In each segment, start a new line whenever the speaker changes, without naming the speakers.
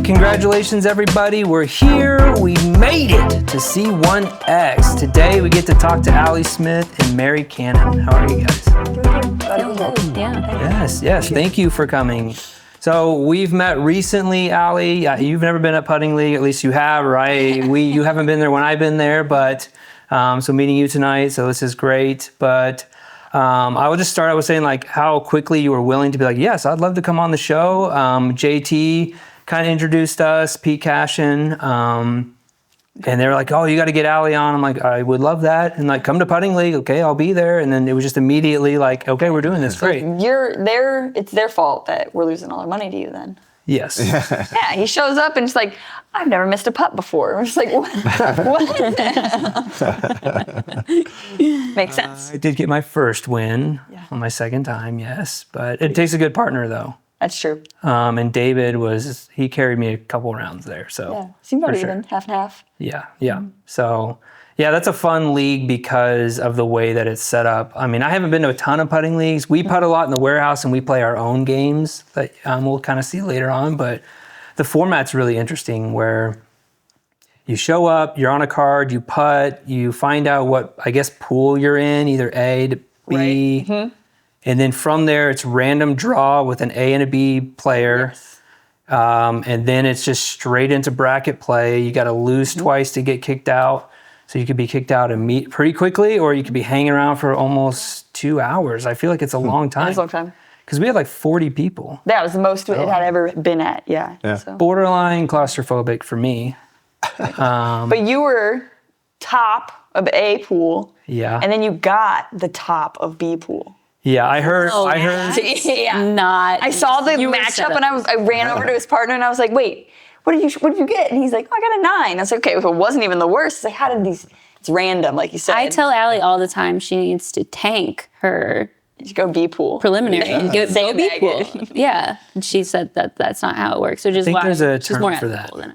Congratulations, everybody. We're here. We made it to C1X. Today, we get to talk to Allie Smith and Mary Cannon. How are you guys? Yes. Thank you for coming. So we've met recently, Allie. You've never been at Putting League. At least you have, right? You haven't been there when I've been there, but so meeting you tonight. So this is great. But I would just start. I was saying like how quickly you were willing to be like, yes, I'd love to come on the show. JT kind of introduced us, Pete Cashin, and they were like, oh, you got to get Allie on. I'm like, I would love that. And like, come to Putting League. Okay, I'll be there. And then it was just immediately like, okay, we're doing this. Great.
It's their fault that we're losing all our money to you then.
Yes.
Yeah, he shows up and it's like, I've never missed a putt before. I'm just like, what? Makes sense.
I did get my first win on my second time, yes. But it takes a good partner, though.
That's true.
And David he carried me a couple rounds there. So
yeah, seemed about even, half and half.
Yeah. So, yeah, that's a fun league because of the way that it's set up. I mean, I haven't been to a ton of putting leagues. We putt a lot in the warehouse and we play our own games that we'll kind of see later on. But the format's really interesting where you show up, you're on a card, you putt, you find out what, I guess, pool you're in, either A to B. Right. Mm-hmm. And then from there, it's random draw with an A and a B player.
Yes.
And then it's just straight into bracket play. You got to lose twice to get kicked out. So you could be kicked out and pretty quickly, or you could be hanging around for almost 2 hours. I feel like it's a long time.
It's a long time.
Because we had like 40 people.
That was the most it had ever been at, yeah. So.
Borderline claustrophobic for me.
But you were top of A pool.
Yeah.
And then you got the top of B pool.
Yeah, I heard.
Yeah. I saw the matchup and I ran over to his partner and I was like, wait, what did you get? And he's like, oh, I got a 9. I was like, okay, if it wasn't even the worst, it's like, how did these, it's random, like you said.
I tell Allie all the time she needs to tank her
go B pool.
Preliminary. Go B pool. Yeah. And she said that's not how it works. Which is
I think
why
there's a
she's
term
more
for that.
Than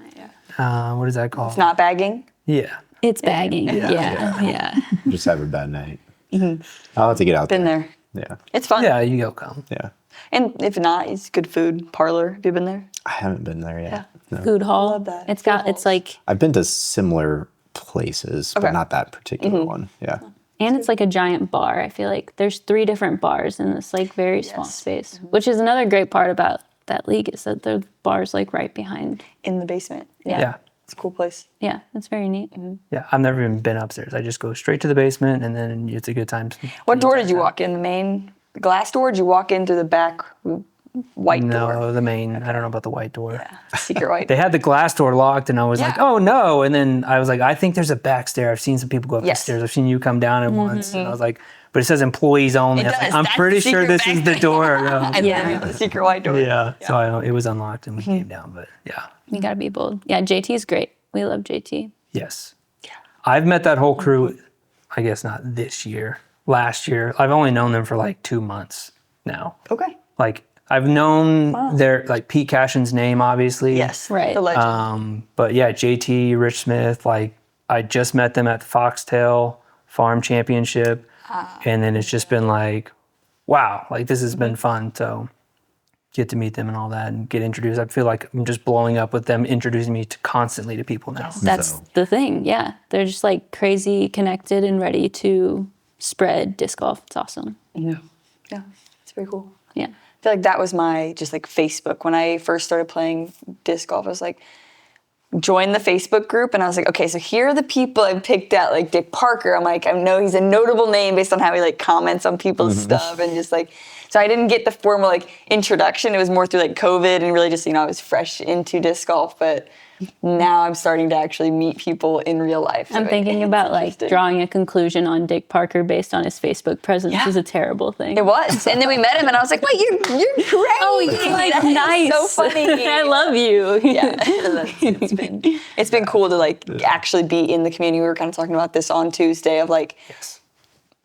I am.
What is that called?
It's not bagging?
Yeah.
It's bagging. Yeah.
Just have a bad night. Mm-hmm. I'll have to get out
Been
there.
Yeah. It's fun.
Yeah, you go come.
Yeah.
And if not, it's good food. Parlor. Have you been there?
I haven't been there yet.
Yeah.
No.
Food hall.
Love that.
It's like.
I've been to similar places, but not that particular one. Yeah.
And it's like a giant bar. I feel like there's 3 different bars in this like very small space, which is another great part about that league is that the bar's like right behind.
In the basement.
Yeah.
It's a cool place.
Yeah, it's very neat.
Mm-hmm.
Yeah, I've never even been upstairs. I just go straight to the basement and then it's a good time.
What door did you walk in? The main glass door? Or did you walk in through the back white door?
No, the main. I don't know about the white door.
Yeah, secret white.
They had the glass door locked and I was like, oh no. And then I was like, I think there's a back stair. I've seen some people go up the stairs. I've seen you come down it once. And I was like, but it says employees only.
It does.
I'm
That's
pretty
the
sure this
secret
is the
back
door.
And then the secret white door.
Yeah. So it was unlocked and we came down, but yeah.
You gotta be bold. Yeah, JT's great. We love JT.
Yes. Yeah. I've met that whole crew, I guess not this year, last year. I've only known them for like 2 months now.
Okay.
Like I've known their like Pete Cashin's name, obviously.
Yes.
Right.
The legend.
But yeah, JT, Rich Smith, like I just met them at the Foxtail Farm Championship. And then it's just been like, wow, like this has been fun. So get to meet them and all that and get introduced. I feel like I'm just blowing up with them introducing me constantly to people now.
That's the thing. Yeah. They're just like crazy connected and ready to spread disc golf. It's awesome.
Yeah. Yeah. It's very cool.
Yeah.
I feel like that was my just like Facebook. When I first started playing disc golf, I was like, join the Facebook group. And I was like, okay, so here are the people I picked out, like Dick Parker. I'm like, I know he's a notable name based on how he like comments on people's stuff and just like, so I didn't get the formal like introduction. It was more through like COVID and really just, I was fresh into disc golf, but now I'm starting to actually meet people in real life.
I'm thinking about like drawing a conclusion on Dick Parker based on his Facebook presence is a terrible thing.
It was. And then we met him and I was like, wait, you're great.
Oh, you're like nice.
So funny.
I love you.
Yeah. It's been cool to like actually be in the community. We were kind of talking about this on Tuesday of like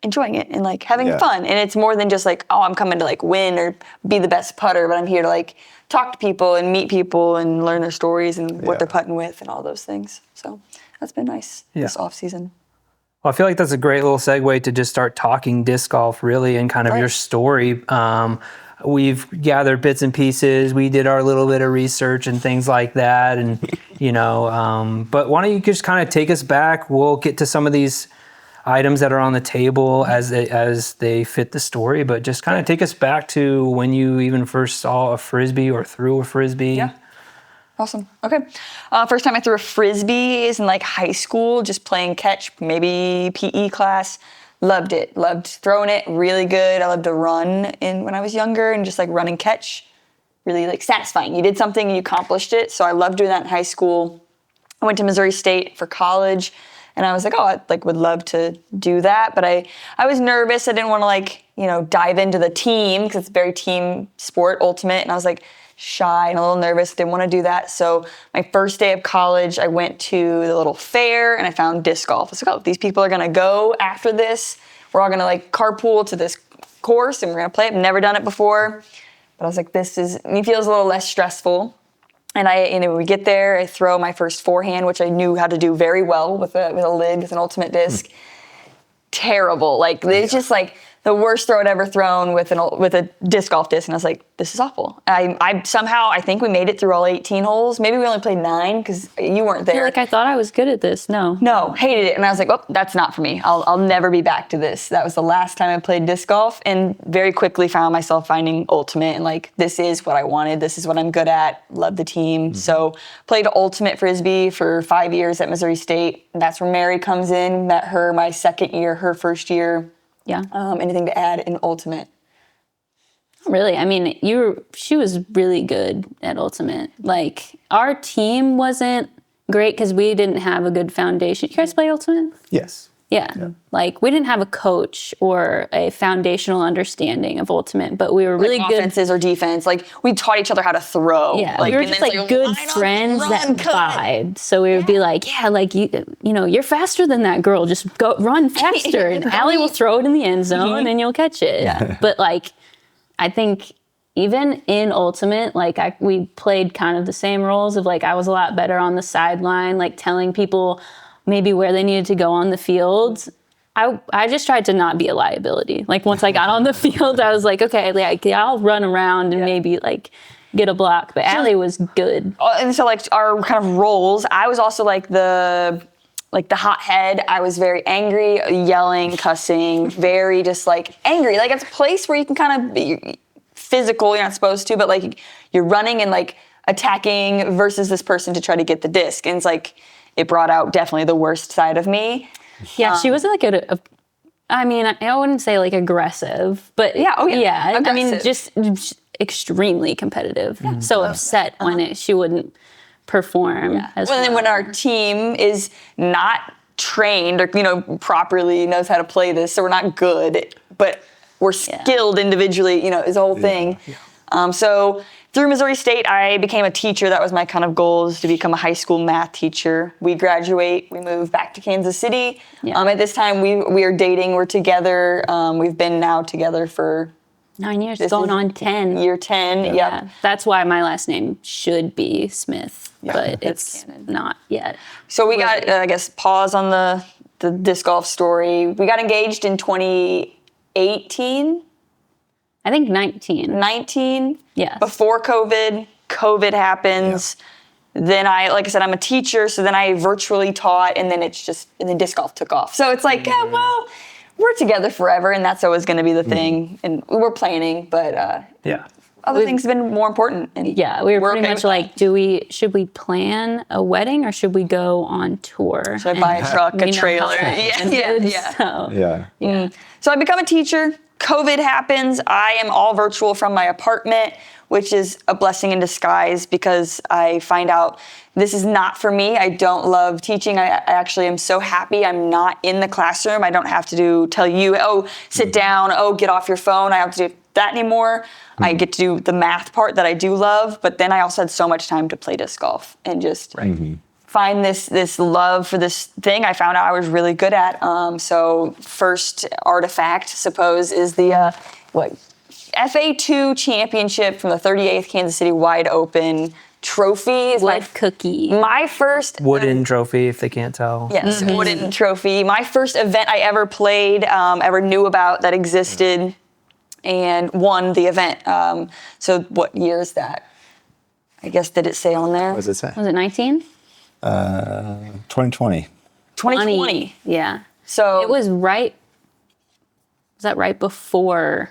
enjoying it and like having fun. And it's more than just like, oh, I'm coming to like win or be the best putter, but I'm here to like talk to people and meet people and learn their stories and what they're putting with and all those things. So that's been nice this off season.
Well, I feel like that's a great little segue to just start talking disc golf really and kind of your story. we've gathered bits and pieces. We did our little bit of research and things like that. And, but why don't you just kind of take us back? We'll get to some of these items that are on the table as they fit the story, but just kind of take us back to when you even first saw a Frisbee or threw a Frisbee.
Yeah. Awesome. Okay. First time I threw a Frisbee is in like high school, just playing catch, maybe PE class. Loved it. Loved throwing it. Really good. I loved to run when I was younger, and just like run and catch. Really like satisfying. You did something and you accomplished it. So I loved doing that in high school. I went to Missouri State for college, and I was like, I would love to do that. But I was nervous. I didn't want to dive into the team, because it's a very team sport, ultimate. And I was like shy and a little nervous. Didn't want to do that. So my first day of college, I went to the little fair and I found disc golf. I was like, these people are going to go after this. We're all going to like carpool to this course and we're going to play it. I've never done it before. But I was like, it feels a little less stressful. And we get there, I throw my first forehand, which I knew how to do very well with a lid, with an ultimate disc. Terrible. Like, it's just like the worst throw I'd ever thrown with a disc golf disc. And I was like, this is awful. I think we made it through all 18 holes. Maybe we only played 9 because you weren't there.
I thought I was good at this. No,
hated it. And I was like, that's not for me. I'll never be back to this. That was the last time I played disc golf, and very quickly found myself finding ultimate and like, this is what I wanted. This is what I'm good at. Love the team. Mm-hmm. So played ultimate Frisbee for 5 years at Missouri State. And that's where Mary comes in. Met her my second year, her first year.
Yeah.
Anything to add in ultimate?
Really, I mean, she was really good at ultimate. Like, our team wasn't great because we didn't have a good foundation. You guys play ultimate?
Yes.
Yeah. Like, we didn't have a coach or a foundational understanding of ultimate, but we were really good.
Offenses or defense. Like, we taught each other how to throw.
Yeah, we were just like good friends that vibed. So we would be like, you're faster than that girl. Just go run faster. And Allie will throw it in the end zone and you'll catch it. Yeah. But like, I think even in ultimate, like we played kind of the same roles of like, I was a lot better on the sideline, like telling people maybe where they needed to go on the field. I just tried to not be a liability. Like, once I got on the field, I was like, okay, like, I'll run around and maybe like get a block. But Allie was good.
And so like our kind of roles, I was also like the hothead. I was very angry, yelling, cussing, very just like angry. Like, it's a place where you can kind of be physical, you're not supposed to, but like you're running and like attacking versus this person to try to get the disc. And it's like, it brought out definitely the worst side of me.
Yeah, she wasn't like I wouldn't say like aggressive, but yeah.
Aggressive.
I mean, just extremely competitive. Yeah. So upset when she wouldn't perform as well.
And then when our team is not trained or properly knows how to play this, so we're not good, but we're skilled individually. Is the whole thing. Yeah. So through Missouri State, I became a teacher. That was my kind of goal, is to become a high school math teacher. We graduate, we move back to Kansas City. Yeah. At this time, we are dating. We're together. We've been now together for
9 years, going on 10.
Year 10,
yeah. That's why my last name should be Smith, but it's not yet.
So we got, I guess, pause on the disc golf story. We got engaged in 2018.
I think 19.
19?
Yes.
Before COVID. COVID happens. Yeah. Then like I said, I'm a teacher, so then I virtually taught, and then then disc golf took off. So it's like, we're together forever, and that's always going to be the thing. And we're planning, but other things have been more important. And
we were pretty much like, should we plan a wedding or should we go on tour?
Should I buy a truck, a trailer? So I become a teacher. COVID happens. I am all virtual from my apartment, which is a blessing in disguise because I find out this is not for me. I don't love teaching. I actually am so happy I'm not in the classroom. I don't have to tell you, sit down, get off your phone. I don't have to do that anymore. I get to do the math part that I do love, but then I also had so much time to play disc golf and just find this love for this thing I found out I was really good at. So first artifact, suppose, is the FA2 championship from the 38th Kansas City Wide Open trophy. Is my first
wooden trophy, if they can't tell.
Yes, wooden trophy. My first event I ever played, ever knew about that existed. and won the event. So what year is that? I guess, did it say on there?
What does it say?
Was it 19?
2020.
2020.
Yeah.
So
It was right. Was that right before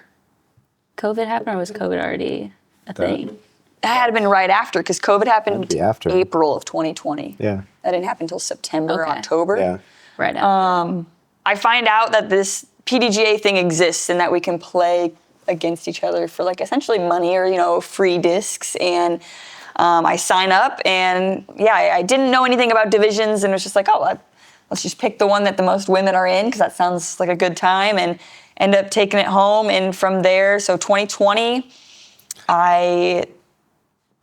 COVID happened, or was COVID already a thing?
that had been right after, because COVID happened
be after.
April of 2020.
Yeah.
That didn't happen until September or
Okay.
October.
Yeah.
Right after.
I find out that this PDGA thing exists and that we can play against each other for like essentially money or, free discs. And I sign up, and I didn't know anything about divisions, and it was just like, let's just pick the one that the most women are in, because that sounds like a good time, and end up taking it home. And from there, so 2020,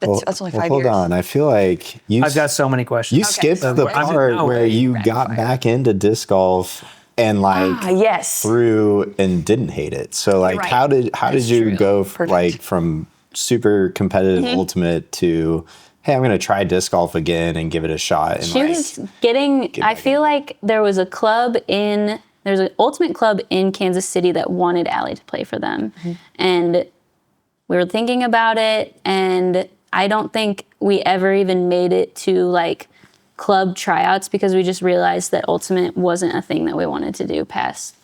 that's only 5 years.
Hold on. I feel like
I've got so many questions.
you skipped
so
the
what is it?
part
No,
where you
rapid
got
fire.
back into disc golf and
Yes.
threw and didn't hate it. So like,
right.
how did you
true.
go
Perfect.
from super competitive ultimate to, hey, I'm going to try disc golf again and give it a shot? And
She was getting, I feel like there's an ultimate club in Kansas City that wanted Allie to play for them. And we were thinking about it, and I don't think we ever even made it to like club tryouts, because we just realized that ultimate wasn't a thing that we wanted to do past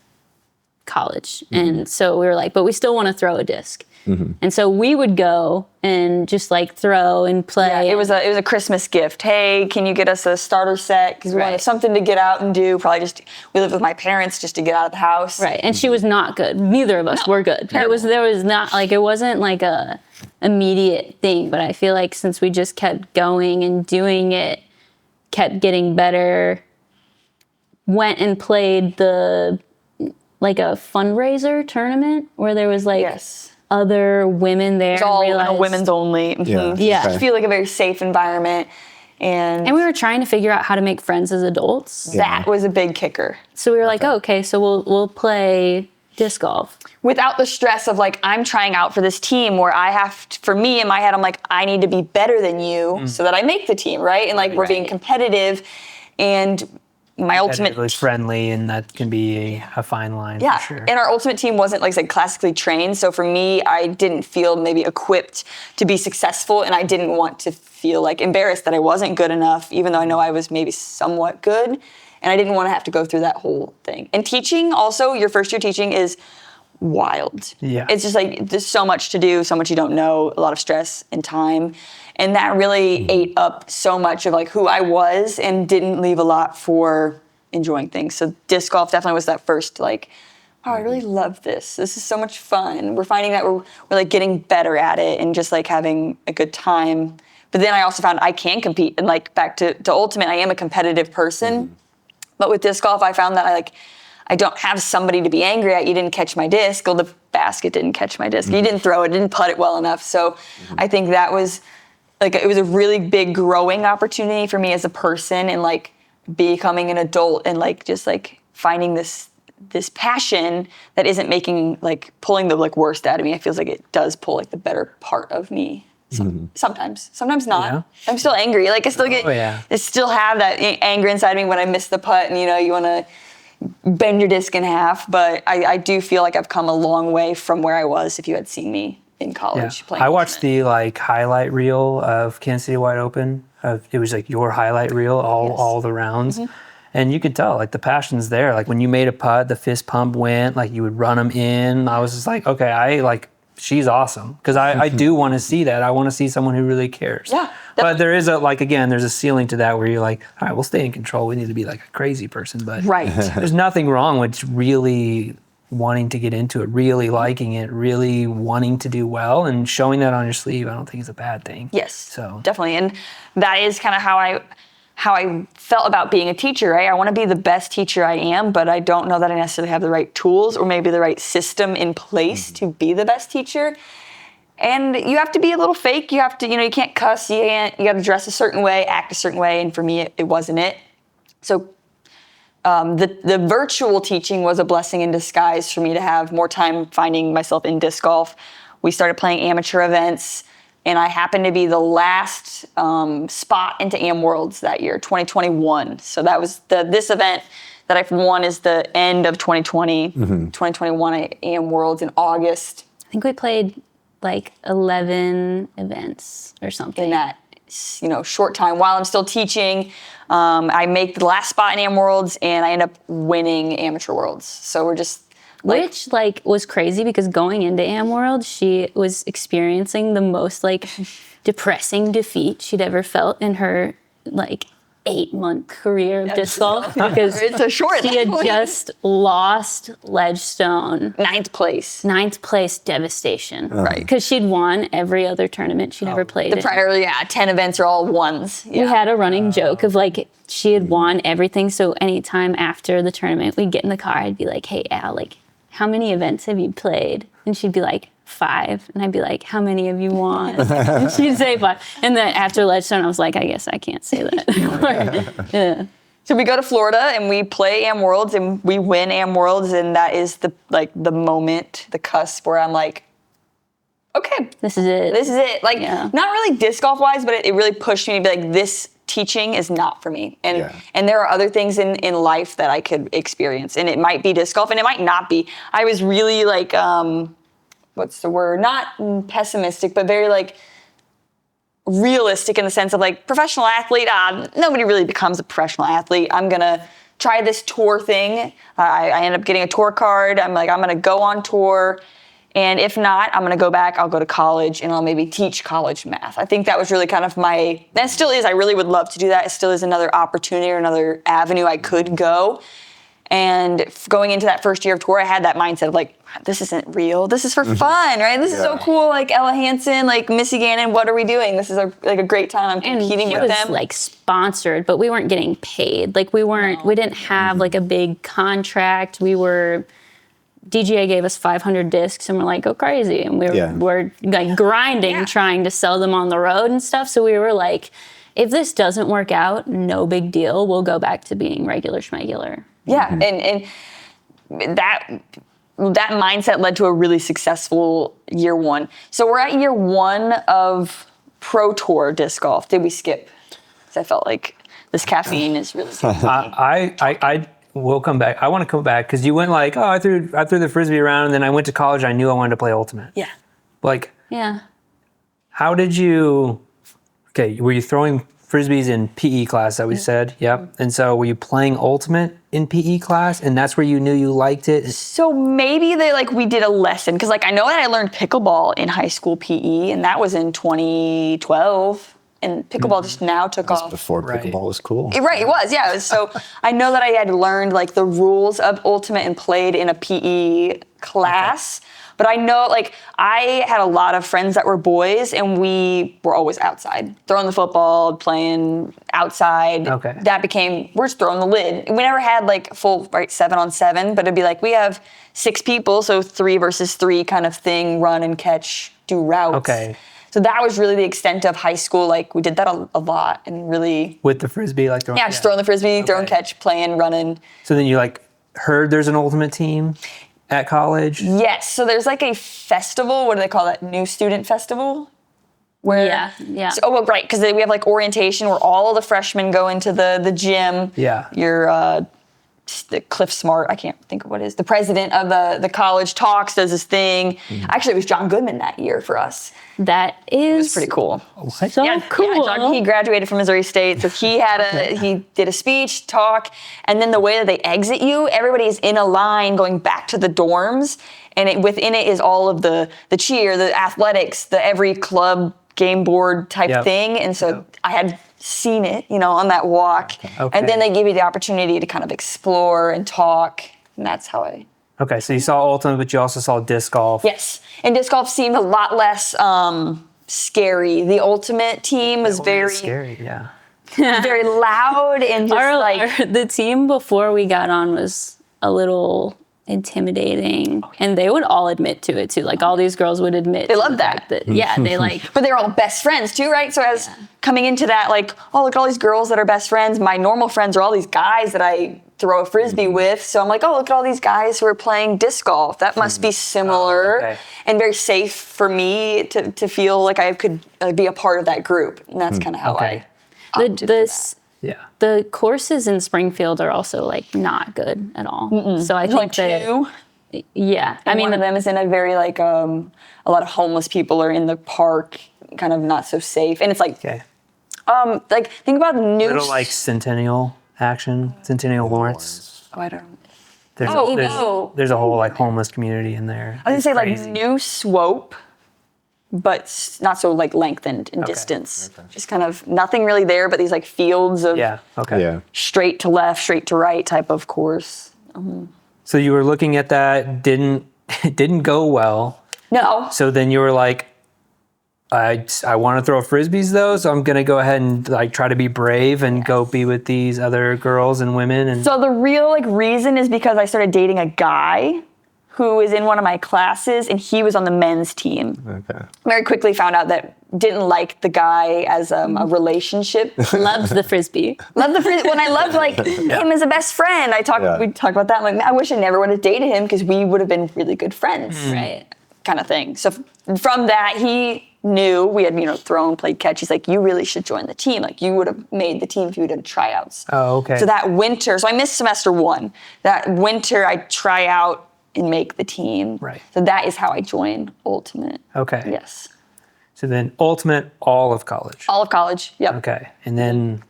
college. And so we were like, but we still want to throw a disc. And so we would go and just like throw and play.
Yeah, it was a Christmas gift. Hey, can you get us a starter set? Because we wanted
Right.
something to get out and do. Probably we lived with my parents just to get out of the house.
Right, and she was not good. Neither of us were good. There was not like, it wasn't like a immediate thing, but I feel like since we just kept going and doing it, kept getting better, went and played like a fundraiser tournament where there was like
Yes.
other women there.
It's all
realized-
women's only.
Yeah.
Yeah.
Okay.
I feel like a very safe environment. And
And we were trying to figure out how to make friends as adults.
that was a big kicker.
So we were like, oh, okay, so we'll play disc golf.
Without the stress of like, I'm trying out for this team where for me in my head, I'm like, I need to be better than you so that I make the team, right? And like, we're being competitive, and my ultimate
Competitively friendly, and that can be a fine line.
Yeah,
for sure.
and our ultimate team wasn't like classically trained, so for me, I didn't feel maybe equipped to be successful, and I didn't want to feel like embarrassed that I wasn't good enough, even though I know I was maybe somewhat good, and I didn't want to have to go through that whole thing. And teaching, also, your first year teaching is wild.
Yeah.
It's just like there's so much to do, so much you don't know, a lot of stress and time, and that really ate up so much of like who I was, and didn't leave a lot for enjoying things. So disc golf definitely was that first like, wow, I really love this. This is so much fun. We're finding that we're like getting better at it and just like having a good time. But then I also found I can compete, and like back to ultimate, I am a competitive person. But with disc golf, I found that I don't have somebody to be angry at. You didn't catch my disc. Well, the basket didn't catch my disc. You didn't throw it, didn't putt it well enough. So I think that was like, it was a really big growing opportunity for me as a person, and like becoming an adult, and like just like finding this passion that isn't pulling the like worst out of me. It feels like it does pull like the better part of me. Sometimes not.
Yeah.
I'm still angry. Like I still get,
yeah.
I still have that anger inside of me when I miss the putt, and you want to bend your disc in half. But I do feel like I've come a long way from where I was if you had seen me in college playing.
I watched
ultimate.
the like highlight reel of Kansas City Wide Open. It was like your highlight reel, all the rounds. And you could tell, like, the passion's there. Like, when you made a putt, the fist pump went, like, you would run them in. I was just like, okay, she's awesome. Because I do want to see that. I want to see someone who really cares.
Yeah,
But there is there's a ceiling to that where you're like, all right, we'll stay in control. We need to be like a crazy person. But
Right.
there's nothing wrong with really wanting to get into it, really liking it, really wanting to do well, and showing that on your sleeve, I don't think is a bad thing.
Yes,
So
definitely. And that is kind of how I felt about being a teacher, right? I want to be the best teacher I am, but I don't know that I necessarily have the right tools or maybe the right system in place to be the best teacher. And you have to be a little fake. You have to, you can't cuss. You got to dress a certain way, act a certain way. And for me, it wasn't it. So the virtual teaching was a blessing in disguise for me to have more time finding myself in disc golf. We started playing amateur events, and I happened to be the last spot into AM Worlds that year, 2021. So that was this event that I won is the end of 2020. 2021 AM Worlds in August.
think we played like 11 events or something.
In that, short time while I'm still teaching. I make the last spot in Am Worlds, and I end up winning Amateur Worlds. So we're just
which was crazy because going into Am World, she was experiencing the most depressing defeat she'd ever felt in her 8-month career of disc golf because
it's a short.
She had just lost Ledgestone.
Ninth place,
devastation.
Right.
Because she'd won every other tournament she'd ever played
The prior 10 events are all ones.
We had a running joke of she had won everything. So anytime after the tournament, we'd get in the car, I'd be like, hey, Al, how many events have you played? And she'd be like, 5. And I'd be like, how many have you won? And she'd say 5. And then after Ledgestone, I was like, I guess I can't say that. Yeah.
So we go to Florida and we play Am Worlds and we win Am Worlds, and that is the moment, the cusp where I'm like, okay,
this is it.
Not really disc golf wise, but it really pushed me to be like, this teaching is not for me. And there are other things in life that I could experience, and it might be disc golf and it might not be. I was really what's the word? Not pessimistic, but very realistic in the sense of professional athlete. Nobody really becomes a professional athlete. I'm gonna try this tour thing. I end up getting a tour card. I'm gonna go on tour, and if not, I'm gonna go back. I'll go to college and I'll maybe teach college math. I think that was really kind of that still is. I really would love to do that. It still is another opportunity or another avenue I could go. And going into that first year of tour, I had that mindset of this isn't real. This is for fun, right? This is so cool. Ella Hansen, Missy Gannon, what are we doing? This is a great time. I'm competing with them.
It was sponsored, but we weren't getting paid. We didn't have a big contract. DGA gave us 500 discs and we're go crazy. And we're grinding, trying to sell them on the road and stuff. So we were if this doesn't work out, no big deal. We'll go back to being regular schmegular.
Yeah, and that mindset led to a really successful year one. So we're at year one of Pro Tour disc golf. Did we skip? Because I felt like this caffeine is really.
I will come back. I want to come back because you went I threw the frisbee around, and then I went to college. I knew I wanted to play ultimate.
Yeah.
Yeah.
How did you? Okay, were you throwing frisbees in PE class that we said? Yep. And so were you playing ultimate in PE class, and that's where you knew you liked it?
So maybe we did a lesson, because I know that I learned pickleball in high school PE, and that was in 2012, and pickleball just now took off.
Before pickleball was cool.
It was, yeah. So I know that I had learned the rules of ultimate and played in a PE class. Okay. But I know, I had a lot of friends that were boys, and we were always outside, throwing the football, playing outside.
Okay.
That became, we're just throwing the lid. We never had, full, 7-on-7, but it'd be we have 6 people, so 3 versus 3 kind of thing, run and catch, do routes.
Okay.
So that was really the extent of high school. We did that a lot, and really...
With the frisbee, throwing...
Yeah, just throwing the frisbee, throwing catch, playing, running.
So then you, heard there's an ultimate team at college?
Yes. So there's a festival. What do they call that? New Student Festival?
Yeah.
So, right, because we have orientation where all the freshmen go into the gym.
Yeah.
The Cliff Smart, I can't think of what it is. The president of the college talks, does his thing. Actually, it was John Goodman that year for us.
That is...
It was pretty cool.
So cool.
Yeah, John, he graduated from Missouri State, so he had he did a speech, talk, and then the way that they exit you, everybody is in a line going back to the dorms, and within it is all of the cheer, the athletics, the every club game board type thing, and so I had seen it, on that walk, and then they give you the opportunity to kind of explore and talk, and that's how I...
Okay, so you saw ultimate, but you also saw disc golf.
Yes, and disc golf seemed a lot less scary. The ultimate team was very
scary, yeah.
very loud and just
the team before we got on was a little intimidating, and they would all admit to it too. All these girls would admit
they love that.
Yeah, they
but they're all best friends too, right? So as coming into that, oh, look at all these girls that are best friends. My normal friends are all these guys that I throw a frisbee with. So I'm oh, look at all these guys who are playing disc golf. That must be similar and very safe for me to feel like I could be a part of that group. And that's kind of how I opted for that.
Yeah.
The courses in Springfield are also not good at all. So I think that Yeah.
I mean, one of them is in a very like a lot of homeless people are in the park, kind of not so safe, and it's like
Okay.
like think about new.
Little like Centennial action, Centennial Lawrence.
Oh, I don't.
There's,
Oh,
there's,
no.
there's a whole like homeless community in there.
I was gonna say
It's
like
crazy.
new swope, but not so like lengthened in distance. Just kind of nothing really there, but these like fields of
Yeah. Okay.
Yeah.
straight to left, straight to right type of course.
So you were looking at that, it didn't go well.
No,
So then you were like, I want to throw frisbees though, so I'm gonna go ahead and like try to be brave and go be with these other girls and women. And
so the real like reason is because I started dating a guy who is in one of my classes, and he was on the men's team.
Okay.
Very quickly found out that didn't like the guy as a relationship.
Loves the frisbee.
Loved the when I loved like him as a best friend.
Yeah.
We talked about that. I'm like, man, I wish I never would have dated him because we would have been really good friends,
Right.
kind of thing. So from that, he knew we had thrown, played catch. He's like, you really should join the team. Like you would have made the team if you did tryouts.
oh, okay.
So that winter, so I missed semester 1. That winter, I try out and make the team.
Right.
So that is how I joined Ultimate.
Okay.
Yes.
So then ultimate all of college.
All of college. Yep.
Okay. And then,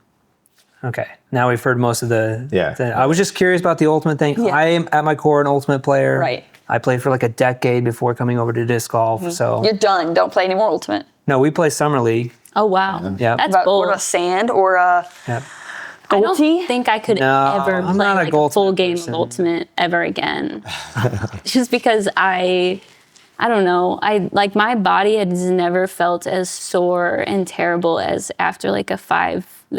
okay. Now we've heard most of the.
Yeah.
I was just curious about the ultimate thing.
Yeah.
I am at my core an ultimate player.
Right.
I played for like a decade before coming over to disc golf. So
You're done. Don't play any more Ultimate.
no, we play summer league.
Oh, wow.
Yeah.
That's
What
bold.
about sand or a
Yeah.
I
Goaltee?
don't think I could
No,
ever
I'm
play
not a
like a
Ultimate
full game
person.
of Ultimate ever again. Just because I don't know. I like my body has never felt as sore and terrible as after like a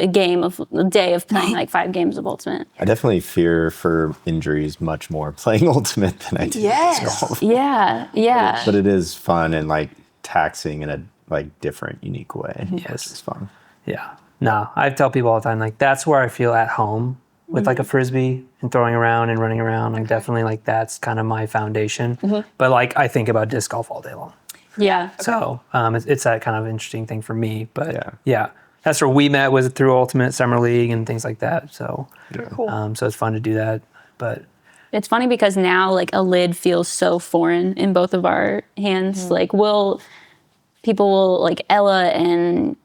day of playing like 5 games of Ultimate.
I definitely fear for injuries much more playing Ultimate than I do
Yes.
disc golf.
Yeah, yeah.
But it is fun and like taxing in a like different, unique way.
Yes.
Which is fun.
Yeah. No, I tell people all the time, like, that's where I feel at home with like a frisbee and throwing around and running around. I'm definitely like, that's kind of my foundation. But like, I think about disc golf all day long.
Yeah.
So it's that kind of interesting thing for me. But
Yeah.
yeah, that's where we met, was through Ultimate Summer League and things like that. So,
cool.
so it's fun to do that. But
It's funny because now like a lid feels so foreign in both of our hands. Like people will like Ella and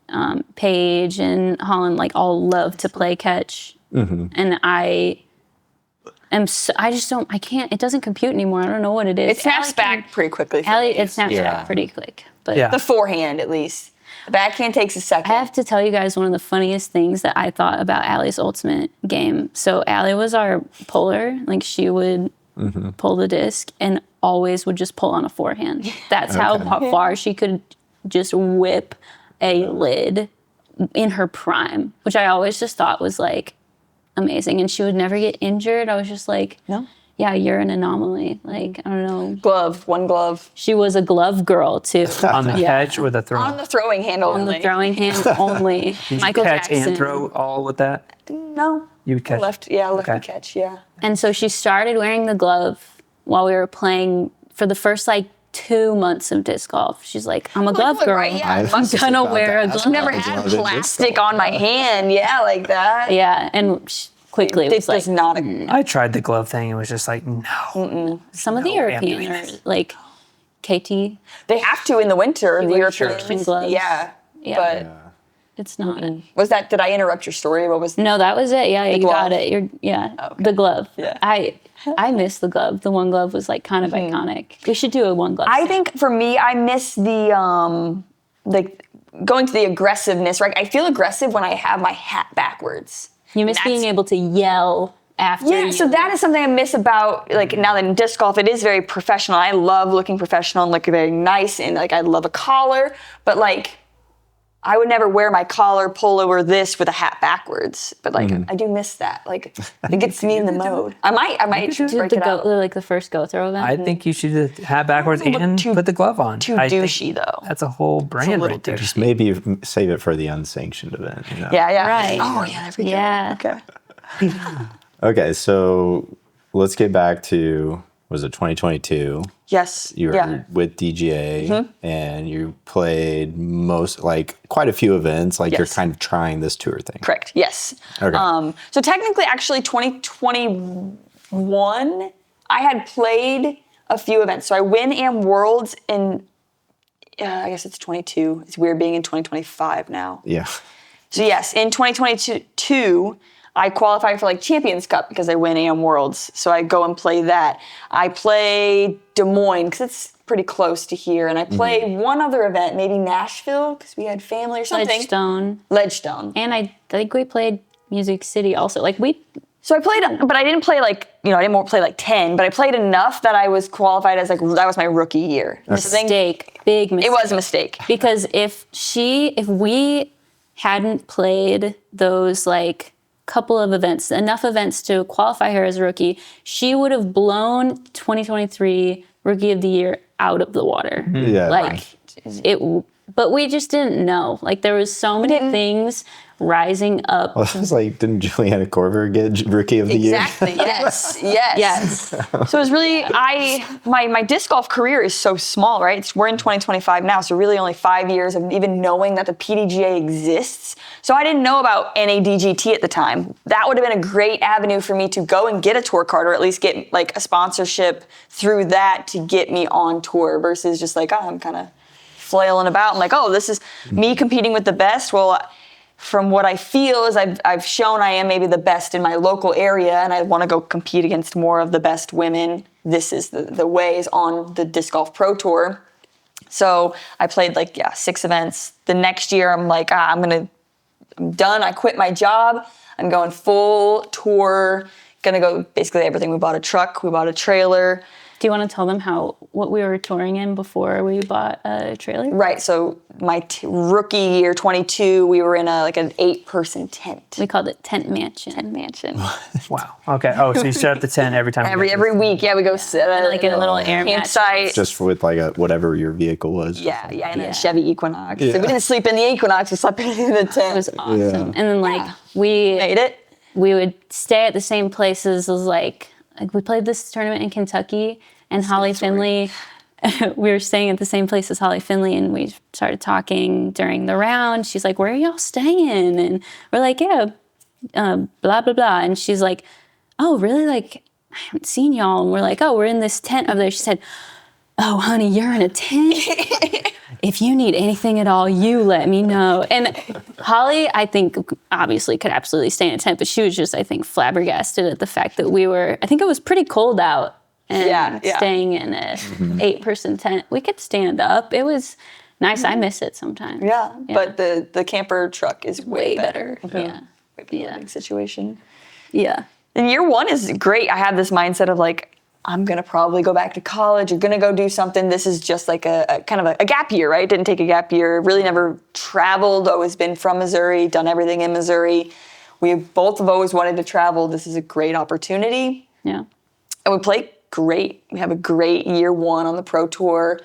Paige and Holland like all love to play catch, and I can't. It doesn't compute anymore. I don't know what it is.
It snaps
Allie can-
back pretty quickly. for
Allie,
me.
it snaps
Yeah.
back pretty quick. But
yeah.
The forehand, at least. The backhand takes a second.
I have to tell you guys one of the funniest things that I thought about Allie's Ultimate game. So Allie was our puller. Like she would pull the disc and always would just pull on a forehand. That's how far she could just whip a lid in her prime, which I always just thought was like amazing. And she would never get injured. I was just like,
No?
yeah, you're an anomaly. Like, I don't know.
Glove, one glove.
She was a glove girl too.
on the catch or the throw?
On the throwing handle.
On the
only.
throwing hand only. Michael
catch
Jackson.
and throw all with that?
No.
You would catch.
Lefty
Okay.
catch, yeah.
And so she started wearing the glove while we were playing for the first like 2 months of disc golf. She's like, I'm a glove girl.
Right, yeah.
I
I'm
was just
gonna
about
wear
to
a
ask
glove.
about
Never
the
had
glove in disc
plastic
golf.
on my hand. Yeah, like that.
Yeah, and quickly it
It
was like
does not.
I tried the glove thing. It was just like, no.
some of the
No way I'm
European
doing
are
this.
like KT.
They have to in the winter. The
wear
Europeans.
European gloves.
Yeah.
Yeah.
But
It's not.
was that? Did I interrupt your story? What was?
No, that was it. Yeah, you
glove.
got it. The glove.
Yeah.
I miss the glove. The one glove was like kind of iconic. We should do a one glove.
I think for me, I miss the like going to the aggressiveness. Right. I feel aggressive when I have my hat backwards.
you miss being able to yell after.
Yeah,
you.
so that is something I miss about, like, now that in disc golf, it is very professional. I love looking professional and looking very nice, and, like, I love a collar, but, like, I would never wear my collar, pull over this with a hat backwards, but, like, I do miss that. Like, it gets me in the mode. I might
do
break
the
it out.
like the first go throw event.
I think you should do the hat backwards
Look
and
too-
put the glove on.
Too
I think
douchey, though.
That's a whole brand
little
right there.
Just maybe save it for the unsanctioned event. You know?
Yeah.
Right.
Oh, yeah, there we go.
Yeah.
Okay.
Okay, so let's get back to, was it 2022?
Yes.
You were
yeah.
with DGA and you played quite a few events. Like you're
Yes.
kind of trying this tour thing.
Correct. Yes.
Okay.
So technically, actually, 2021, I had played a few events. So I win Am Worlds in, I guess it's 22. It's weird being in 2025 now.
Yeah.
So yes, in 2022, I qualify for like Champions Cup because I win Am Worlds. So I go and play that. I play Des Moines because it's pretty close to here. And I play one other event, maybe Nashville because we had family or something. Ledgestone.
And I think we played Music City also.
So I played, but I didn't play like, I didn't play like 10, but I played enough that I was qualified as like, that was my rookie year.
Big mistake.
It was a mistake.
Because if we hadn't played those like couple of events, enough events to qualify her as a rookie, she would have blown 2023 Rookie of the Year out of the water.
Yeah.
But we just didn't know. Like there was so many things rising up.
Well, it was like, didn't Juliana Korver get Rookie of the Year?
Exactly. Yes. So it was really, my disc golf career is so small, right? We're in 2025 now, so really only 5 years of even knowing that the PDGA exists. So I didn't know about NADGT at the time. That would have been a great avenue for me to go and get a tour card, or at least get like a sponsorship through that to get me on tour, versus just like, I'm kind of flailing about. I'm like, this is me competing with the best. Well, from what I feel is I've shown I am maybe the best in my local area, and I want to go compete against more of the best women. This is the way is on the Disc Golf Pro Tour. So I played 6 events. The next year I'm like, I'm done. I quit my job. I'm going full tour. Gonna go basically everything. We bought a truck. We bought a trailer.
Do you want to tell them what we were touring in before we bought a trailer?
Right. So my rookie year, 22, we were in an 8-person tent.
We called it Tent Mansion.
Wow. Okay. Oh, so you set up the tent every time.
Every week. Yeah, we go sit at
in a little air
campsite.
Just with whatever your vehicle was.
Yeah, and a Chevy Equinox. Yeah. So we didn't sleep in the Equinox. We slept in the tent.
It was awesome. Yeah. And then we
made it.
We would stay at the same places as we played this tournament in Kentucky, and Holly Finley, we were staying at the same place as Holly Finley, and we started talking during the round. She's like, "Where are y'all staying?" And we're like, "Yeah, blah, blah, blah." And she's like, "Oh, really? I haven't seen y'all." And we're like, "Oh, we're in this tent over there." She said, "Oh, honey, you're in a tent? If you need anything at all, you let me know." And Holly, I think, obviously could absolutely stay in a tent, but she was just, I think, flabbergasted at the fact that I think it was pretty cold out, and staying in a 8-person tent. We could stand up. It was nice. I miss it sometimes.
Yeah. But the camper truck is way better.
Yeah.
Way better situation.
Yeah.
And year 1 is great. I had this mindset of I'm going to probably go back to college or going to go do something. This is just a kind of a gap year, right? Didn't take a gap year. Really never traveled. Always been from Missouri, done everything in Missouri. We both have always wanted to travel. This is a great opportunity.
Yeah.
And we play great. We have a great year 1 on the Pro Tour.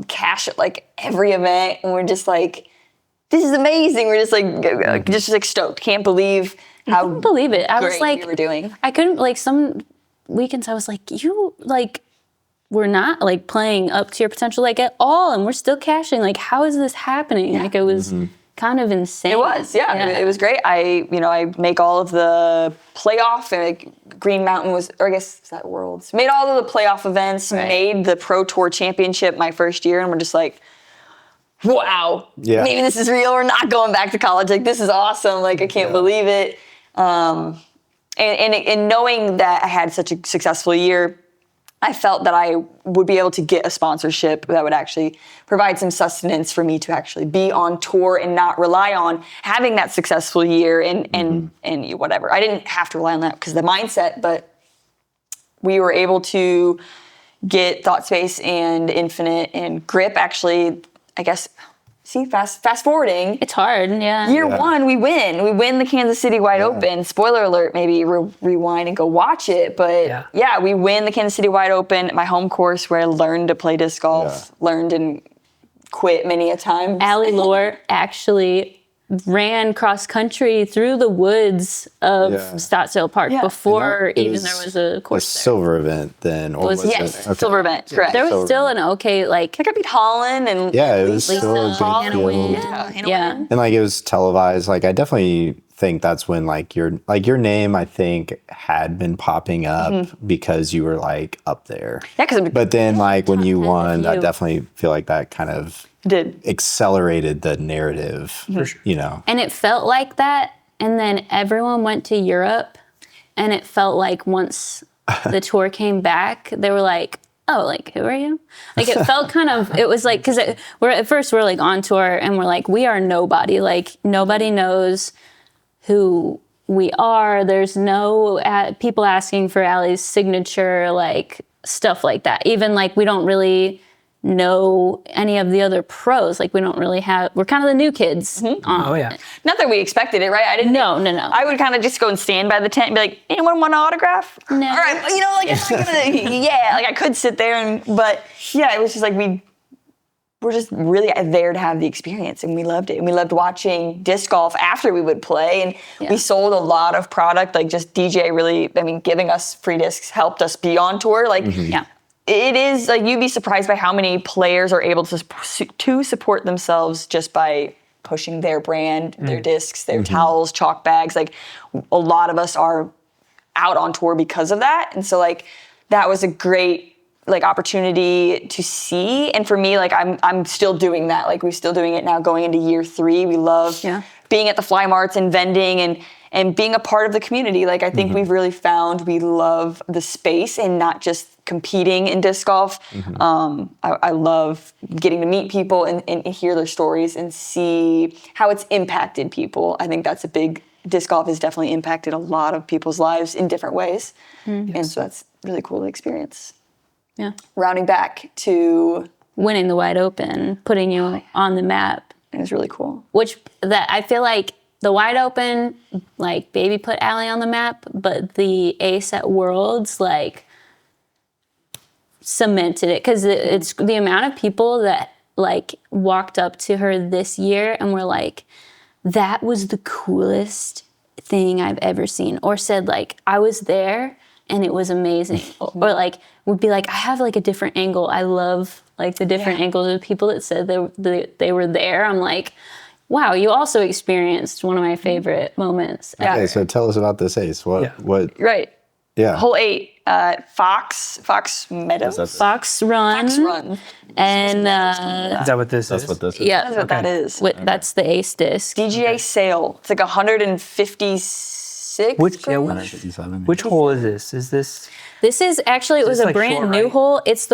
Cash at every event. And we're just this is amazing. We're just stoked. Can't believe how
I couldn't believe it. I was
we were doing.
I couldn't, some weekends I was you we're not playing up to your potential at all, and we're still cashing. How is this happening?
Yeah.
It was kind of insane.
It was, yeah. It was great. I make all of the playoff, and Green Mountain was, or I guess it's that Worlds. Made all of the playoff events, made the Pro Tour Championship my first year, and we're just wow, maybe this is real. We're not going back to college. This is awesome. I can't believe it. And knowing that I had such a successful year, I felt that I would be able to get a sponsorship that would actually provide some sustenance for me to actually be on tour and not rely on having that successful year and whatever. I didn't have to rely on that because of the mindset, but we were able to get Thought Space and Infinite and Grip actually, I guess. See, fast forwarding.
It's hard, yeah.
Year 1, we win. We win the Kansas City Wide Open. Spoiler alert, maybe rewind and go watch it. But we win the Kansas City Wide Open at my home course where I learned to play disc golf, learned and quit many a time.
Allie Lore actually ran cross country through the woods of Scottsdale Park before even there was a course
there. Silver event then, or was
it? Silver event, correct.
There was still an okay
I think I beat Holland and
it was still a big deal.
Yeah.
And it was televised. I definitely think that's when like your name, I think, had been popping up because you were like up there.
Yeah, because
But then like when you won, I
few.
definitely feel like that kind of
did.
accelerated the narrative. For sure. You know.
And it felt like that. And then everyone went to Europe. And it felt like once the tour came back, they were like, oh, like, who are you? Like, it felt kind of, it was like, because at first we're like on tour and we're like, we are nobody. Like, nobody knows who we are. There's no people asking for Allie's signature, like, stuff like that. Even like, we don't really know any of the other pros. Like, we don't really have, we're kind of the new kids.
Oh yeah.
Not that we expected it, right? I didn't.
No.
I would kind of just go and stand by the tent and be like, anyone want an autograph?
No.
All right, you know, like, I'm not gonna, yeah, like I could sit there but yeah, it was just like we're just really there to have the experience, and we loved it. And we loved watching disc golf after we would play, and we sold a lot of product, like just DJ really, I mean, giving us free discs helped us be on tour. Like, it is like you'd be surprised by how many players are able to support themselves just by pushing their brand, their discs, their towels, chalk bags. Like a lot of us are out on tour because of that. And so like that was a great like opportunity to see. And for me, like I'm still doing that. Like we're still doing it now going into year 3. We love being at the fly marts and vending and being a part of the community. Like I think we've really found we love the space and not just competing in disc golf. I love getting to meet people and hear their stories and see how it's impacted people. I think that's a big, disc golf has definitely impacted a lot of people's lives in different ways. And so that's really cool to experience.
Yeah.
Rounding back to
Winning the Wide Open, putting you on the map.
it was really cool.
Which that I feel like the Wide Open, like baby put Allie on the map, but the Ace at Worlds, like cemented it, because it's the amount of people that like walked up to her this year and were like, that was the coolest thing I've ever seen, or said like, I was there and it was amazing, or like would be like, I have like a different angle. I love like the different angles of people that said they were there. I'm like, wow, you also experienced one of my favorite moments.
Okay, so tell us about this Ace. What?
Right.
Yeah.
Hole 8, Fox Meadows.
Fox Run.
Fox Run.
And
Is that what this is?
That's what this is.
yeah,
That's what that is.
that's the Ace disc.
DGA Sale. It's like 156.
Which
grams?
157.
which hole is this? Is this
This is actually, it was
this
a
like
brand
short,
new
right?
hole. It's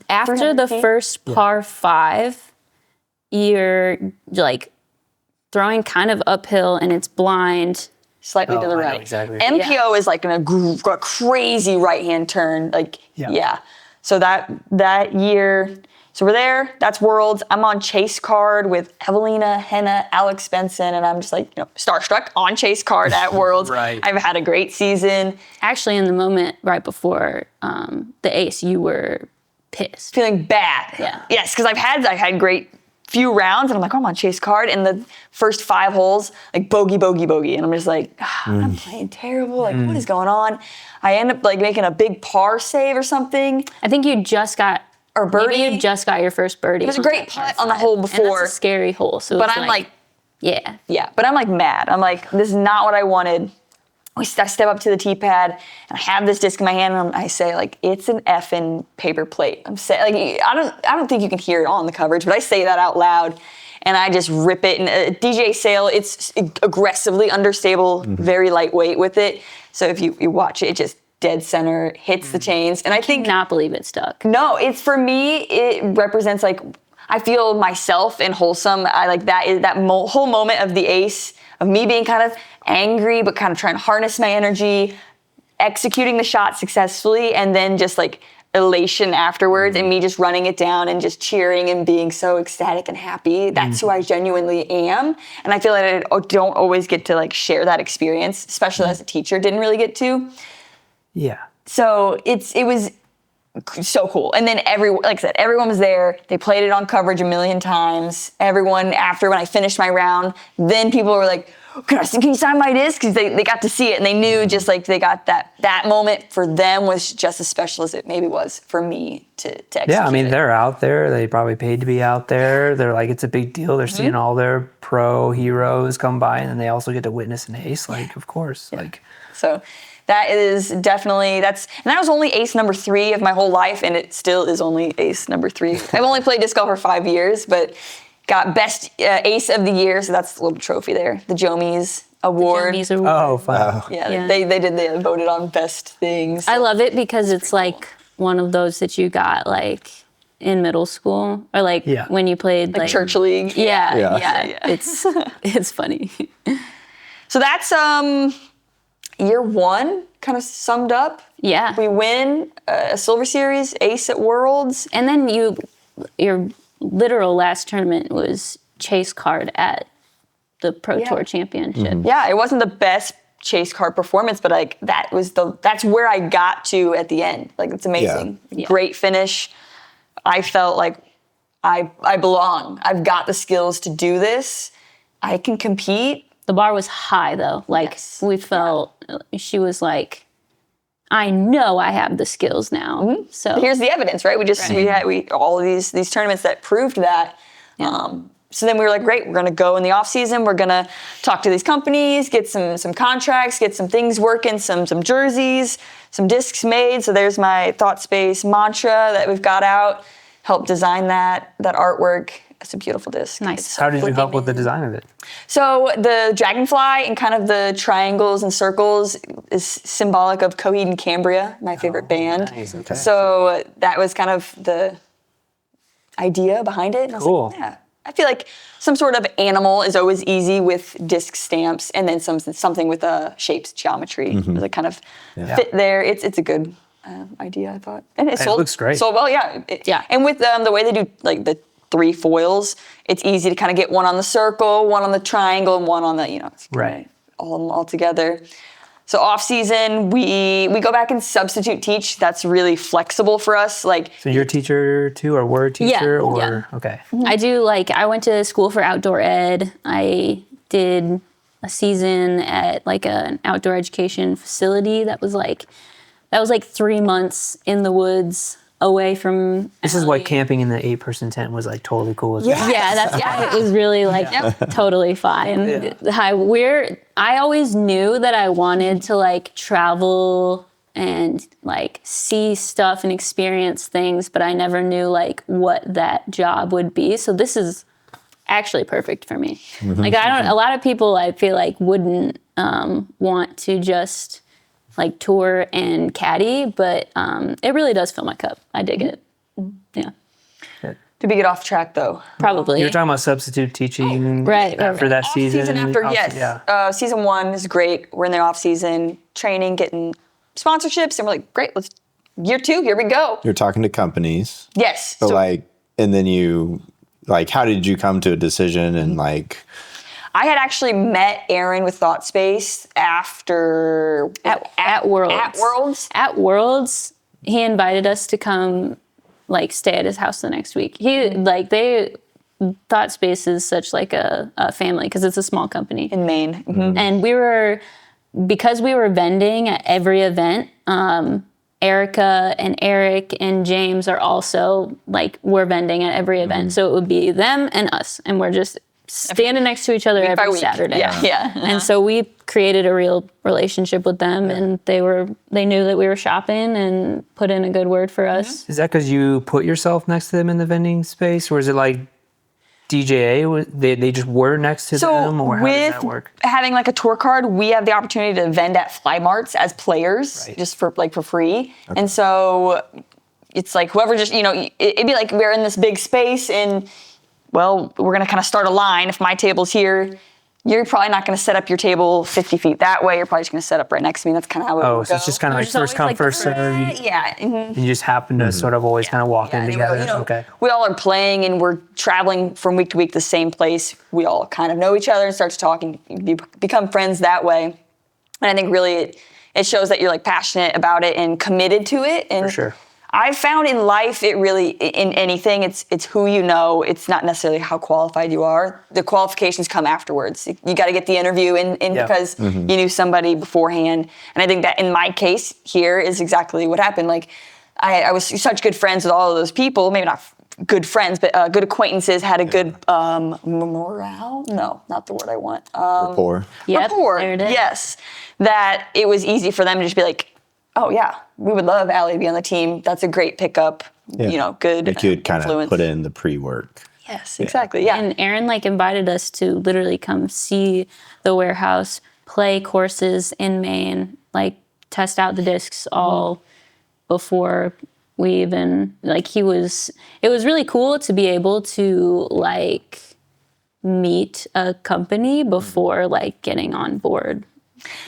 after
300
the
feet?
first par 5, you're like throwing kind of uphill and it's blind.
Slightly to the
I know
right.
exactly.
MPO is like in a crazy right-hand turn. Like, yeah. So that year, so we're there. That's Worlds. I'm on chase card with Evelina, Henna, Alex Benson, and I'm just like, starstruck on chase card at Worlds.
Right.
I've had a great season.
Actually, in the moment right before the Ace, you were pissed.
Feeling bad.
Yeah.
Yes, because I've had great few rounds, and I'm like, oh, I'm on chase card, and the first 5 holes, like bogey, and I'm just like, I'm playing terrible. Like, what is going on? I end up like making a big par save or something.
I think you just got,
Or birdie.
maybe you just got your first birdie.
It was a great putt on the hole before.
And that's a scary hole. So
But
it's
I'm like,
yeah.
but I'm like mad. I'm like, this is not what I wanted. I step up to the tee pad and I have this disc in my hand and I say like, it's an effing paper plate. I'm saying like, I don't think you can hear it on the coverage, but I say that out loud and I just rip it. And DJ Sale, it's aggressively understable, very lightweight with it. So if you watch it, it just dead center, hits the chains. And I think
Not believe it stuck.
no, it's for me, it represents like, I feel myself and wholesome. I like that is that whole moment of the Ace, of me being kind of angry, but kind of trying to harness my energy, executing the shot successfully, and then just like elation afterwards, and me just running it down and just cheering and being so ecstatic and happy. That's who I genuinely am. And I feel like I don't always get to like share that experience, especially as a teacher, didn't really get to.
Yeah.
So it was so cool. And then like I said, everyone was there. They played it on coverage a million times. Everyone, after when I finished my round, then people were like, can you sign my disc? Because they got to see it and they knew just like they got that moment for them was just as special as it maybe was for me to execute.
Yeah, I mean, they're out there. They probably paid to be out there. They're like, it's a big deal. They're seeing all their pro heroes come by, and then they also get to witness an ace. Like, of course. Yeah. Like,
so that is definitely, and that was only ace number 3 of my whole life, and it still is only ace number 3. I've only played disc golf for 5 years, but got best ace of the year, so that's the little trophy there. The Jomies Award.
Oh, fun.
Yeah. They voted on best things.
I love it because it's like one of those that you got like in middle school or like when you played like
church league.
Yeah. It's funny.
So that's year 1 kind of summed up.
Yeah.
We win a Silver Series, ace at Worlds.
And then your literal last tournament was chase card at the Pro Tour Championship.
Yeah, it wasn't the best chase card performance, but like that's where I got to at the end. Like it's amazing.
Yeah.
Great finish. I felt like I belong. I've got the skills to do this. I can compete.
The bar was high though. Like we felt she was like, I know I have the skills now. So
here's the evidence, right? We had all of these tournaments that proved that. So then we were like, great, we're gonna go in the off season. We're gonna talk to these companies, get some contracts, get some things working, some jerseys, some discs made. So there's my Thought Space mantra that we've got out. Help design that artwork. It's a beautiful disc.
Nice.
How did you help with the design of it?
So the dragonfly and kind of the triangles and circles is symbolic of Coheed and Cambria, my favorite band.
Nice. Okay.
So that was kind of the idea behind it. And I was
Cool.
like, yeah. I feel like some sort of animal is always easy with disc stamps, and then something with shapes, geometry. That kind of fit there. It's a good idea, I thought, and it
looks great.
Sold well, yeah. And with the way they do like the 3 foils, it's easy to kind of get one on the circle, one on the triangle, and one on the it's
Right.
all together. So off season, we go back and substitute teach. That's really flexible for us. Like,
So you're a teacher too, or were a teacher, okay.
I went to school for outdoor ed. I did a season at like an outdoor education facility that was like 3 months in the woods away from.
This is why camping in the 8-person tent was like totally cool. With
Yeah, that's why it was really like totally fine. I always knew that I wanted to like travel and like see stuff and experience things, but I never knew like what that job would be. So this is actually perfect for me. Like a lot of people I feel like wouldn't want to just like tour and caddy, but it really does fill my cup. I dig it. Yeah.
did we get off track though?
Probably.
You were talking about substitute teaching
Right.
after that
Off
season.
after,
Off-
yes.
Yeah.
Season 1 is great. We're in the off season, training, getting sponsorships, and we're like, great, let's year 2, here we go.
You're talking to companies.
Yes.
So like, and then you, like, how did you come to a decision and like?
I had actually met Aaron with Thought Space after
at Worlds.
At Worlds.
At Worlds, he invited us to come like stay at his house the next week. Thought Space is such like a family because it's a small company.
In Maine. Mm-hmm.
And because we were vending at every event, Erica and Eric and James are also like, we're vending at every event. So it would be them and us. And we're just standing next to each other every Saturday.
Yeah.
And so we created a real relationship with them, and they knew that we were shopping and put in a good word for us.
Is that because you put yourself next to them in the vending space, or is it like DJA? They just were next to them, or how does that work?
Having like a tour card, we have the opportunity to vend at fly marts as players, just for free. Okay. And so it's like whoever just it'd be like we're in this big space and. Well, we're going to kind of start a line. If my table's here, you're probably not going to set up your table 50 feet that way. You're probably just going to set up right next to me. That's kind of how it would go.
It's just kind of like first come, first serve.
Yeah. Mm-hmm.
You just happen to sort of always kind of walk in together. Okay.
We all are playing and we're traveling from week to week the same place. We all kind of know each other and start to talk and you become friends that way. And I think really it shows that you're like passionate about it and committed to it. And
for sure.
I found in life, it really, in anything, it's who you know. It's not necessarily how qualified you are. The qualifications come afterwards. You got to get the interview in because you knew somebody beforehand. And I think that in my case here is exactly what happened. Like, I was such good friends with all of those people, maybe not good friends, but good acquaintances, had a good morale? No, not the word I want.
Rapport.
Yep,
Rapport,
there it is.
yes. That it was easy for them to just be like, oh yeah, we would love Allie to be on the team. That's a great pickup.
Yeah.
Good.
You could kind of
influence.
put in the pre-work.
Yes, exactly. Yeah.
And Aaron invited us to literally come see the warehouse, play courses in Maine, test out the discs all before we even it was really cool to be able to meet a company before getting on board.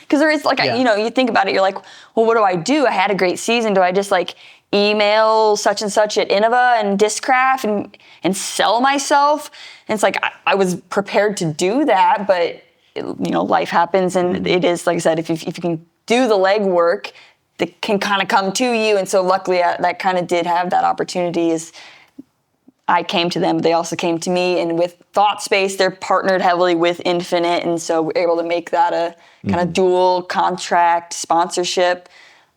Because there is you think about it, you're like, well, what do I do? I had a great season. Do I just email such and such at Innova and Discraft and sell myself? And it's like, I was prepared to do that, but life happens, and it is, like I said, if you can do the legwork, that can kind of come to you. And so luckily that kind of did have that opportunity. Is I came to them, but they also came to me. And with ThoughtSpace, they're partnered heavily with Infinite. And so we're able to make that a kind of dual contract sponsorship.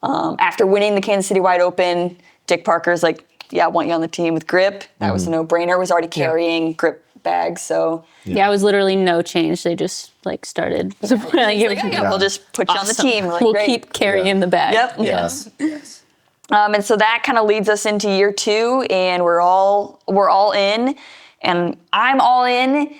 After winning the Kansas City Wide Open, Dick Parker's like, yeah, I want you on the team with Grip. That was a no-brainer. I was already carrying Grip bags, so.
Yeah, it was literally no change. They just started.
We'll just put you on the team.
We'll keep carrying the bag.
Yep.
Yes.
And so that kind of leads us into year 2, and we're all in, and I'm all in,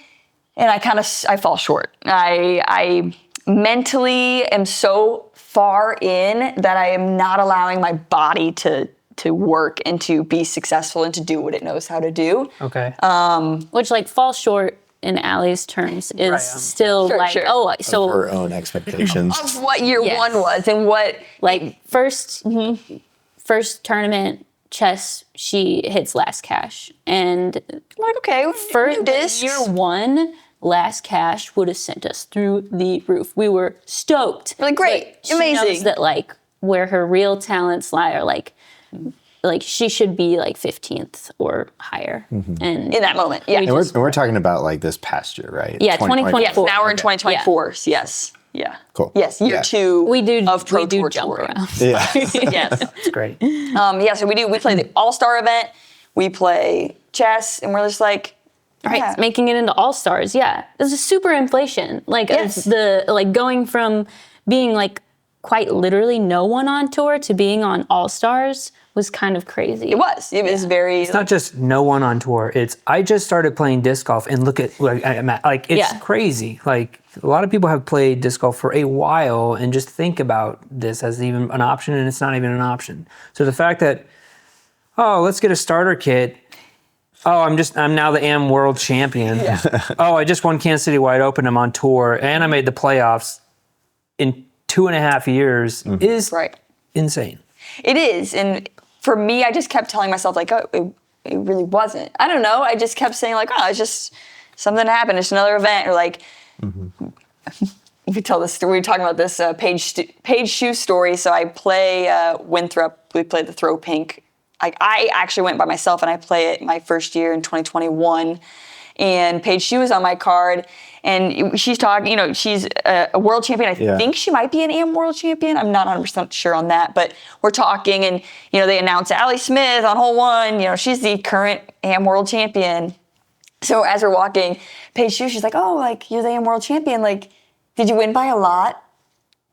and I fall short. I mentally am so far in that I am not allowing my body to work and to be successful and to do what it knows how to do.
Okay.
Which fall short in Allie's terms is still
Sure.
so
Her own expectations.
Of what year 1 was and what
first tournament chess, she hits last cash, and
I'm like, okay,
first
discs.
year 1 last cash would have sent us through the roof. We were stoked.
Like, great,
But
amazing.
She knows that where her real talents lie are she should be 15th or higher. And
in that moment, yeah.
And we're talking about this past year, right?
Yeah, 2024.
Yes, now we're in 2024. Yes. Yeah.
Cool.
Yes, year 2
we do
of Pro Tour
jump
touring.
around.
Yeah.
Yes.
That's great.
So we play the All-Star event, we play chess, and we're just like,
Right,
yeah.
making it into all stars. Yeah, it's a super inflation.
Yes.
It's going from being quite literally no one on tour to being on all stars was kind of crazy.
It was very.
It's not just no one on tour. It's I just started playing disc golf and look at it's crazy. A lot of people have played disc golf for a while and just think about this as even an option, and it's not even an option. So the fact that let's get a starter kit. I'm now the AM World Champion.
Yeah.
I just won Kansas City Wide Open. I'm on tour, and I made the playoffs in 2.5 years is insane.
It is, and for me, I just kept telling myself it really wasn't. I don't know. I just kept saying it's just something happened. It's another event, or if you tell this story, we were talking about this Paige Shoe story. So I play Winthrop. We play the Throw Pink. I actually went by myself, and I play it my first year in 2021. And Paige Shoe was on my card, and she's talking, she's a world champion. I think she might be an AM world champion. I'm not 100% sure on that, but we're talking, and, they announce Allie Smith on hole 1, she's the current AM world champion. So as we're walking, Paige Shoe, she's like, you're the AM world champion. Did you win by a lot?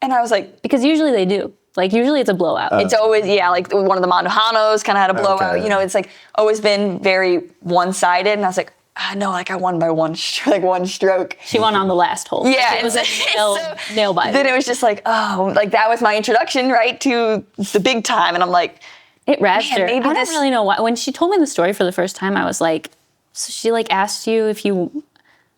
And I was like,
Because usually they do. Usually it's a blowout.
it's always, one of the Mondojanos kind of had a blowout.
Okay.
It's always been very one-sided. And I was like, no, I won by one stroke.
She won on the last hole.
Yeah.
It was a nail biter.
Then it was just that was my introduction, right, to the big time. And I'm like,
It razzed
Man,
her.
maybe
I
this-
don't really know why. When she told me the story for the first time, I was like, so she asked you if you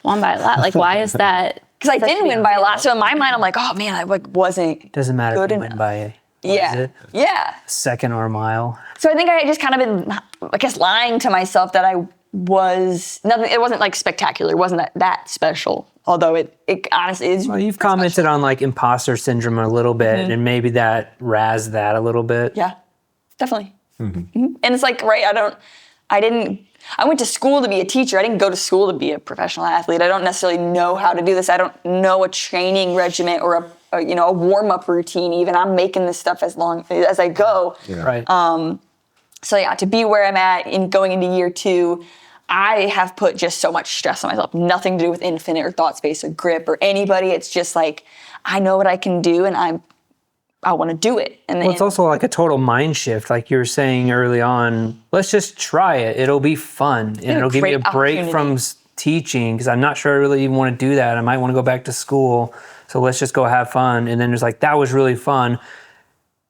won by a lot. Why is that?
because I didn't win by a lot. So in my mind, I'm like, oh man, I wasn't.
Doesn't matter
Good
if you
enough.
win by a
Yeah.
second or a mile.
So I think I just kind of been, I guess, lying to myself that I was nothing. It wasn't spectacular. It wasn't that special. Although it honestly is.
Well, you've commented on imposter syndrome a little bit, and maybe that razzed that a little bit.
Yeah, definitely. And it's like, right, I went to school to be a teacher. I didn't go to school to be a professional athlete. I don't necessarily know how to do this. I don't know a training regimen or a warm-up routine even. I'm making this stuff as long as I go.
Yeah.
Right.
So yeah, to be where I'm at in going into year 2, I have put just so much stress on myself. Nothing to do with Infinite or Thought Space or Grip or anybody. It's just like, I know what I can do and I want to do it. And
Well, it's also like a total mind shift. Like you were saying early on, let's just try it. It'll be fun. And it'll give me a
great
break
opportunity.
from teaching because I'm not sure I really even want to do that. I might want to go back to school. So let's just go have fun. And then there's like, that was really fun.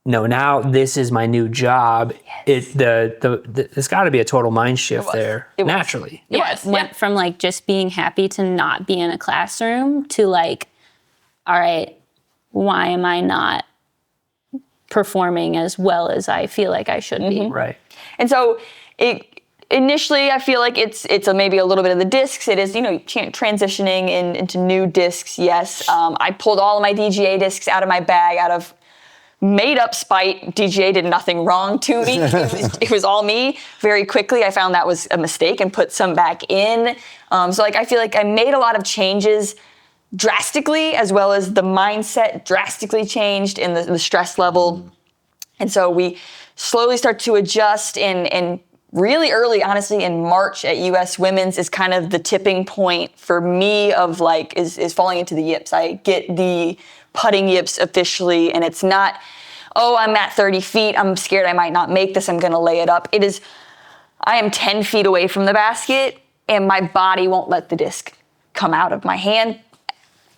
No, now this is my new job. Yes. It's got to be a total mind shift there, naturally.
Yeah, went from like just being happy to not be in a classroom to like, all right, why am I not performing as well as I feel like I should be?
Right.
And so initially, I feel like it's maybe a little bit of the discs. It is, transitioning into new discs. Yes, I pulled all of my DGA discs out of my bag out of made up spite. DGA did nothing wrong to me. It was all me. Very quickly, I found that was a mistake and put some back in. So like I feel like I made a lot of changes drastically, as well as the mindset drastically changed and the stress level. And so we slowly start to adjust and really early, honestly, in March at US Women's is kind of the tipping point for me of like, is falling into the yips. I get the putting yips officially, and it's not, I'm at 30 feet, I'm scared I might not make this, I'm gonna lay it up. It is, I am 10 feet away from the basket, and my body won't let the disc come out of my hand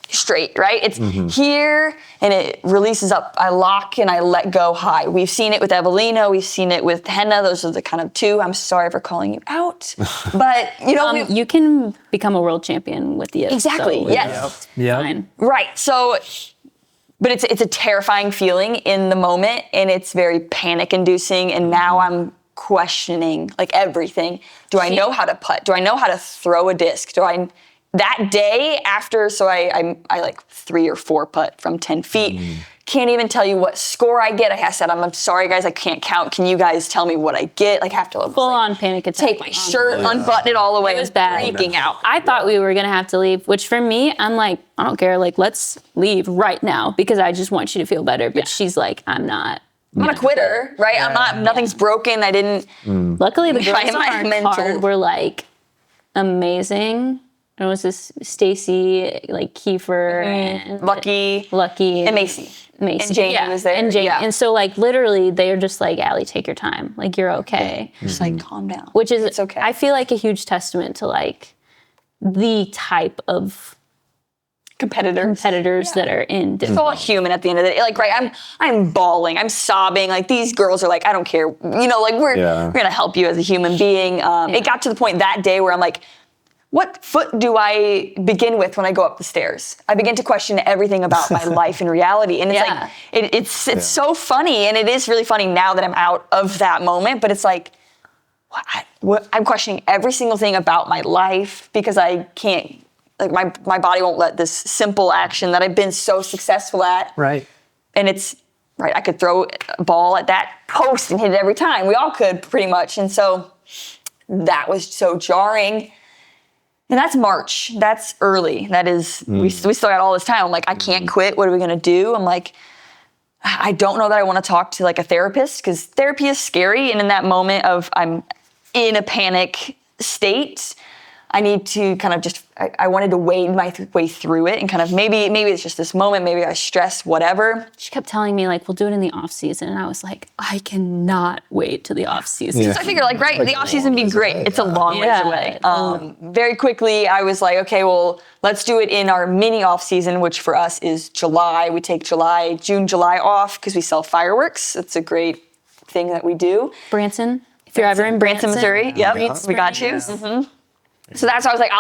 straight, right? It's here, and it releases up. I lock and I let go high. We've seen it with Evelina. We've seen it with Henna. Those are the kind of two. I'm sorry for calling you out, but
you can become a world champion with the yips.
Exactly.
So
Yes.
Yeah.
fine.
Right. So, but it's a terrifying feeling in the moment, and it's very panic-inducing. And now I'm questioning like everything. Do I know how to putt? Do I know how to throw a disc? That day after, so I like 3 or 4 putt from 10 feet. Can't even tell you what score I get. I said, I'm sorry guys, I can't count. Can you guys tell me what I get? Like have to
Full on panic attack.
take my shirt, unbutton it all the way.
It was bad.
Freaking out.
I thought we were gonna have to leave, which for me, I'm like, I don't care. Like, let's leave right now because I just want you to feel better. But she's like, I'm not.
I'm not a quitter, right? I'm not. Nothing's broken. I didn't.
Luckily, the girls
Right, my
on our
mental-
card were like amazing. And it was this Stacy, like Kiefer, and
Lucky, and Macy.
Macy.
And Jamie was there.
And Jamie.
Yeah.
And so like literally they're just like, Allie, take your time. Like you're okay.
Just like calm down.
Which is,
it's okay.
I feel like a huge testament to like the type of competitors that are in
It's all human at the end of the day. Like, right, I'm bawling, I'm sobbing. Like these girls are like, I don't care. Like we're gonna help you as a human being. It got to the point that day where I'm like, what foot do I begin with when I go up the stairs? I begin to question everything about my life and reality. And it's like, it's so funny. And it is really funny now that I'm out of that moment. But it's like, I'm questioning every single thing about my life because I can't, like my body won't let this simple action that I've been so successful at.
Right.
And it's, right, I could throw a ball at that post and hit it every time. We all could pretty much. And so that was so jarring. And that's March. That's early. That is, we still got all this time. I'm like, I can't quit. What are we going to do? I'm like, I don't know that I want to talk to like a therapist because therapy is scary. And in that moment of I'm in a panic state, I need to kind of just, I wanted to wade my way through it and kind of maybe it's just this moment, maybe I stress, whatever.
She kept telling me like, we'll do it in the off season. And I was like, I cannot wait to the off season.
So I figured like, right, the off season would be great. It's a long ways away. Very quickly, I was like, okay, well, let's do it in our mini off season, which for us is July. We take June, July off because we sell fireworks. It's a great thing that we do.
Branson, if you're ever in Branson,
Missouri, yep, we got you. Mm-hmm. So that's why I was like,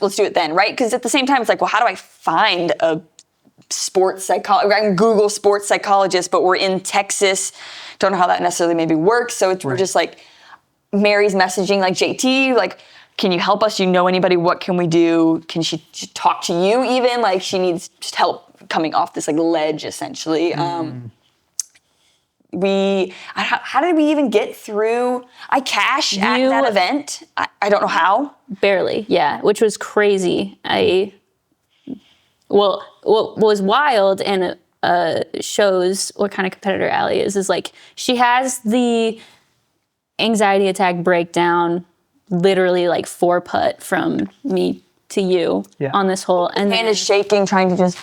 let's do it then, right? Because at the same time, it's like, well, how do I find a sports psychologist? I can Google sports psychologist, but we're in Texas. Don't know how that necessarily maybe works. So we're just like, Mary's messaging like, JT, like, can you help us? Do you know anybody? What can we do? Can she talk to you even? Like she needs just help coming off this like ledge essentially. how did we even get through? I cashed at that event. I don't know how.
Barely, yeah, which was crazy. What was wild and shows what kind of competitor Allie is like she has the anxiety attack breakdown literally like 4-putt from me to you on this hole. And
hand is shaking, trying to just,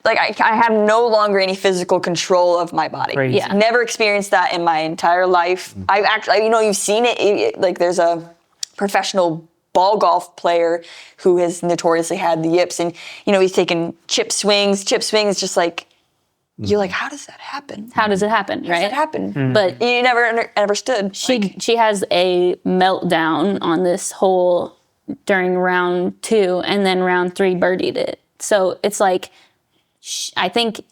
like, I have no longer any physical control of my body.
Crazy.
Yeah.
Never experienced that in my entire life. I've actually, you've seen it, like there's a professional ball golf player who has notoriously had the yips, and he's taken chip swings, just like, you're like, how does that happen?
How does it happen, right?
How does that happen?
But
you never understood.
she has a meltdown on this hole during round 2, and then round 3 birdied it. So it's like, I think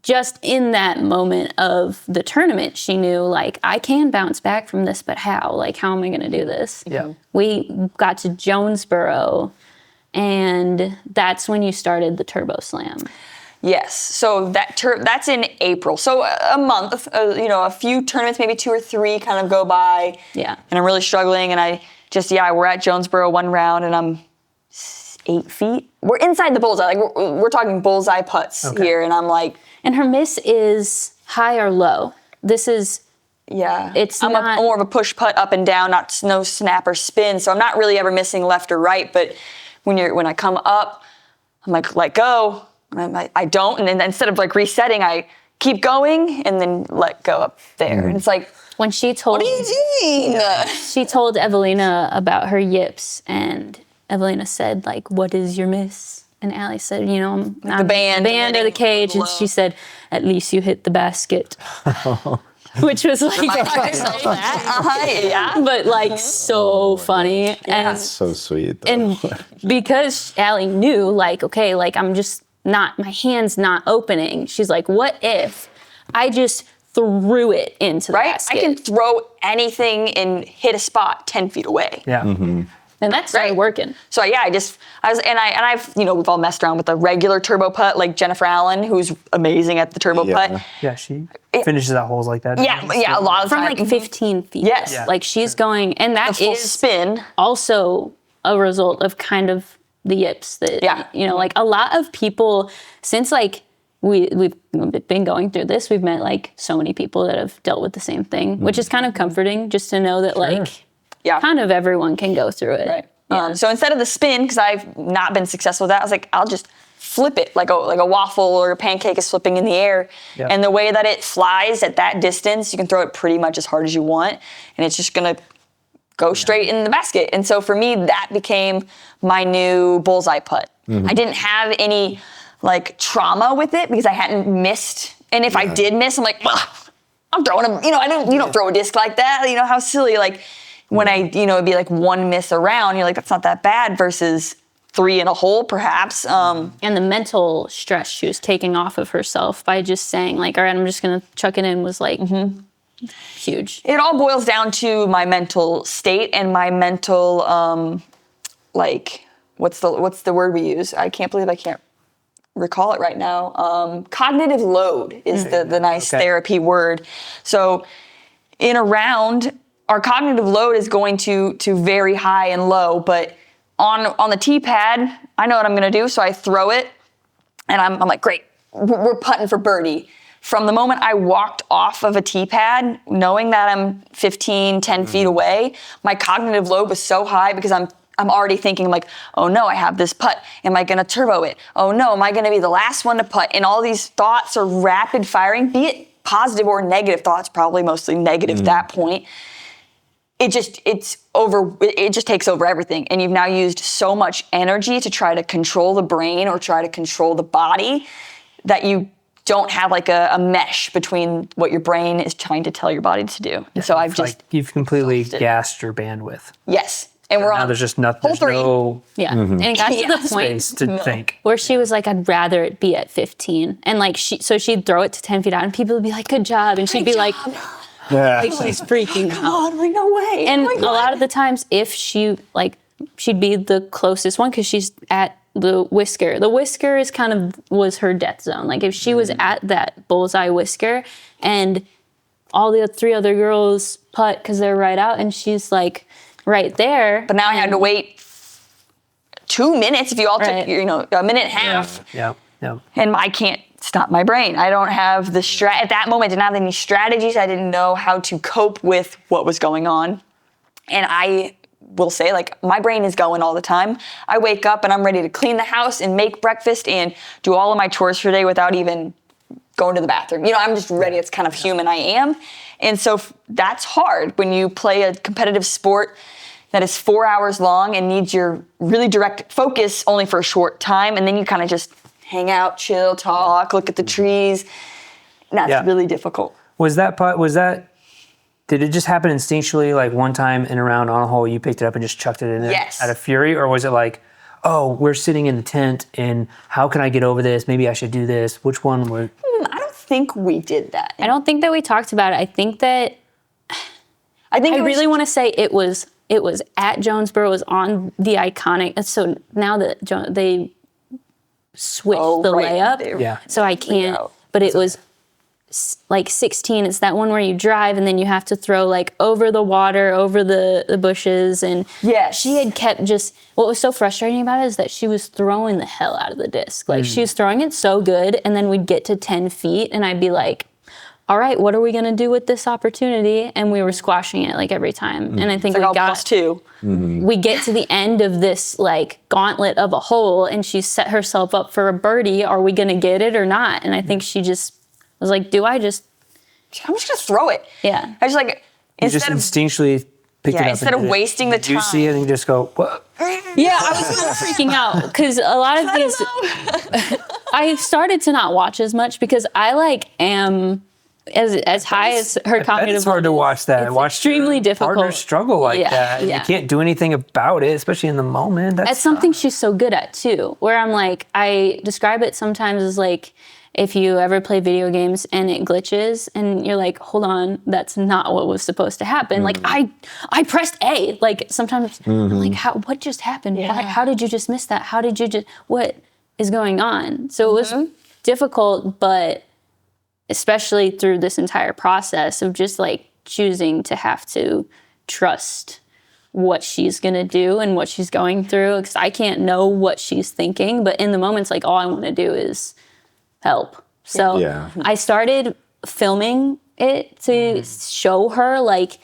just in that moment of the tournament, she knew, like, I can bounce back from this, but how? Like, how am I going to do this?
Yeah.
We got to Jonesboro, and that's when you started the Turbo Slam.
Yes, so that's in April. So a month, a few tournaments, maybe 2 or 3 kind of go by.
Yeah.
And I'm really struggling, and we're at Jonesboro one round, and I'm 8 feet. We're inside the bullseye. Like we're talking bullseye putts here, and I'm like,
and her miss is high or low. This is it's
I'm
not
more of a push putt up and down, no snap or spin. So I'm not really ever missing left or right. But when I come up, I'm like, let go. And I don't, and then instead of like resetting, I keep going and then let go up there. And it's like,
when she told,
what are you doing?
She told Evelina about her yips, and Evelina said, like, what is your miss? And Allie said, I'm
the band
or the cage. And she said, at least you hit the basket. Which was like,
yeah.
but like so funny. And
That's so sweet, though.
And because Allie knew, like, okay, like I'm just not, my hand's not opening. She's like, what if I just threw it into the basket?
I can throw anything and hit a spot 10 feet away.
Yeah.
Mm-hmm.
And that started working.
So I've we've all messed around with the regular turbo putt, like Jennifer Allen, who's amazing at the turbo putt.
Yeah, she finishes out holes like that.
Yeah, a lot of
From
time.
like 15 feet.
Yes.
Yeah.
Like she's going, and that
full
is
spin.
also a result of kind of the yips that, like a lot of people, since like we've been going through this, we've met like so many people that have dealt with the same thing, which is kind of comforting just to know that kind of everyone can go through it.
Right.
Yeah.
So instead of the spin, because I've not been successful with that, I was like, I'll just flip it like a waffle or a pancake is flipping in the air.
Yep.
And the way that it flies at that distance, you can throw it pretty much as hard as you want, and it's just gonna go straight in the basket. And so for me, that became my new bullseye putt. I didn't have any like trauma with it because I hadn't missed. And if I did miss, I'm like, I'm throwing them. You don't throw a disc like that. How silly. Like when it'd be like one miss around, you're like, that's not that bad versus 3 in a hole, perhaps.
And the mental stress she was taking off of herself by just saying like, all right, I'm just gonna chuck it in was like huge.
It all boils down to my mental state and my mental, what's the word we use? I can't believe I can't recall it right now. Cognitive load is the nice therapy word. So in a round, our cognitive load is going to vary high and low, but on the tee pad, I know what I'm gonna do, so I throw it, and I'm like, great, we're putting for birdie. From the moment I walked off of a tee pad, knowing that I'm 10 feet away, my cognitive load was so high because I'm already thinking like, oh no, I have this putt. Am I gonna turbo it? Oh no, am I gonna be the last one to putt? And all these thoughts are rapid firing, be it positive or negative thoughts, probably mostly negative at that point. It just takes over everything. And you've now used so much energy to try to control the brain or try to control the body that you don't have like a mesh between what your brain is trying to tell your body to do. And so
you've completely gassed your bandwidth.
Yes. And we're
Now
on
there's just nothing. There's
hole 3.
no
And it got to the point
space to think.
where she was like, I'd rather it be at 15. And like so she'd throw it to 10 feet out and people would be like, good job. And she'd be like she's freaking out.
Oh, like, no way.
And a lot of the times if she'd be the closest one because she's at the whisker. The whisker is was her death zone. Like if she was at that bullseye whisker and all the 3 other girls putt because they're right out and she's like right there.
But now I had to wait 2 minutes if you all took, a minute and a half.
Yeah.
And I can't stop my brain. I don't have the at that moment, I didn't have any strategies. I didn't know how to cope with what was going on. And I will say, like, my brain is going all the time. I wake up and I'm ready to clean the house and make breakfast and do all of my chores for the day without even going to the bathroom. I'm just ready. It's kind of human I am. And so that's hard when you play a competitive sport that is 4 hours long and needs your really direct focus only for a short time. And then you kind of just hang out, chill, talk, look at the trees. That's really difficult.
Did it just happen instinctually, like one time in a round on a hole, you picked it up and just chucked it in there out of fury? Or was it like, oh, we're sitting in the tent and how can I get over this? Maybe I should do this. Which one were...
I don't think we did that.
I don't think that we talked about it. I think I really want to say it was at Jonesboro. It was on the iconic. So now that they switched the layup, so I can't. But it was like 16. It's that one where you drive and then you have to throw like over the water, over the bushes. And she had kept what was so frustrating about it is that she was throwing the hell out of the disc. Like she was throwing it so good. And then we'd get to 10 feet and I'd be like, all right, what are we going to do with this opportunity? And we were squashing it like every time. And I think we got
+2.
We get to the end of this like gauntlet of a hole and she set herself up for a birdie. Are we going to get it or not? And I think she just was like, I'm just going to
throw it.
Yeah.
I just like,
instead of instinctually picked it up.
Instead of wasting the time.
You see it and you just go, what?
Yeah, I was kind of freaking out because a lot of these, I started to not watch as much because I like am as high as her cognitive.
It's hard to watch that.
It's extremely difficult.
Partner struggle like that.
Yeah.
You can't do anything about it, especially in the moment.
That's something she's so good at too. Where I'm like, I describe it sometimes as like, if you ever play video games and it glitches and you're like, hold on, that's not what was supposed to happen. Like I pressed A. Like sometimes I'm like, what just happened?
Yeah.
How did you just miss that? How did you what is going on? So it was difficult, but especially through this entire process of just like choosing to have to trust what she's going to do and what she's going through. Because I can't know what she's thinking, but in the moments, like all I want to do is help. So I started filming it to show her like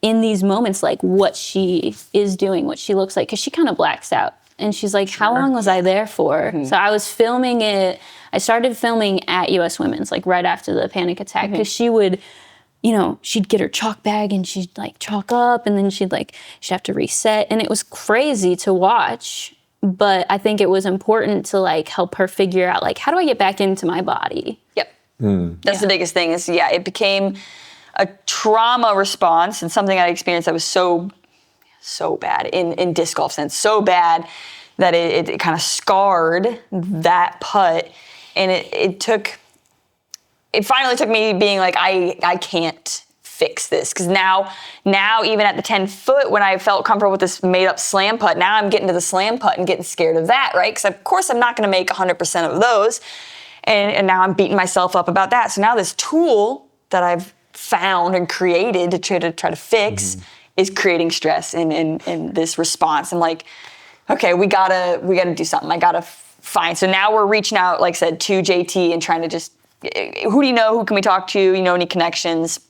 in these moments, like what she is doing, what she looks like, because she kind of blacks out. And she's like, how long was I there for? So I was filming it. I started filming at US Women's, like right after the panic attack, because she would, she'd get her chalk bag and she'd like chalk up and then she'd have to reset. And it was crazy to watch. But I think it was important to like help her figure out like, how do I get back into my body?
Yep. That's the biggest thing is, it became a trauma response and something I experienced that was so bad in disc golf sense, so bad that it kind of scarred that putt. And it finally took me being like, I can't fix this. Because now even at the 10 foot, when I felt comfortable with this made up slam putt, now I'm getting to the slam putt and getting scared of that, right? Because of course I'm not going to make 100% of those. And now I'm beating myself up about that. So now this tool that I've found and created to try to fix is creating stress in this response. I'm like, okay, we gotta do something. I gotta find. So now we're reaching out, like I said, to JT and trying to just, who do you know? Who can we talk to? Any connections?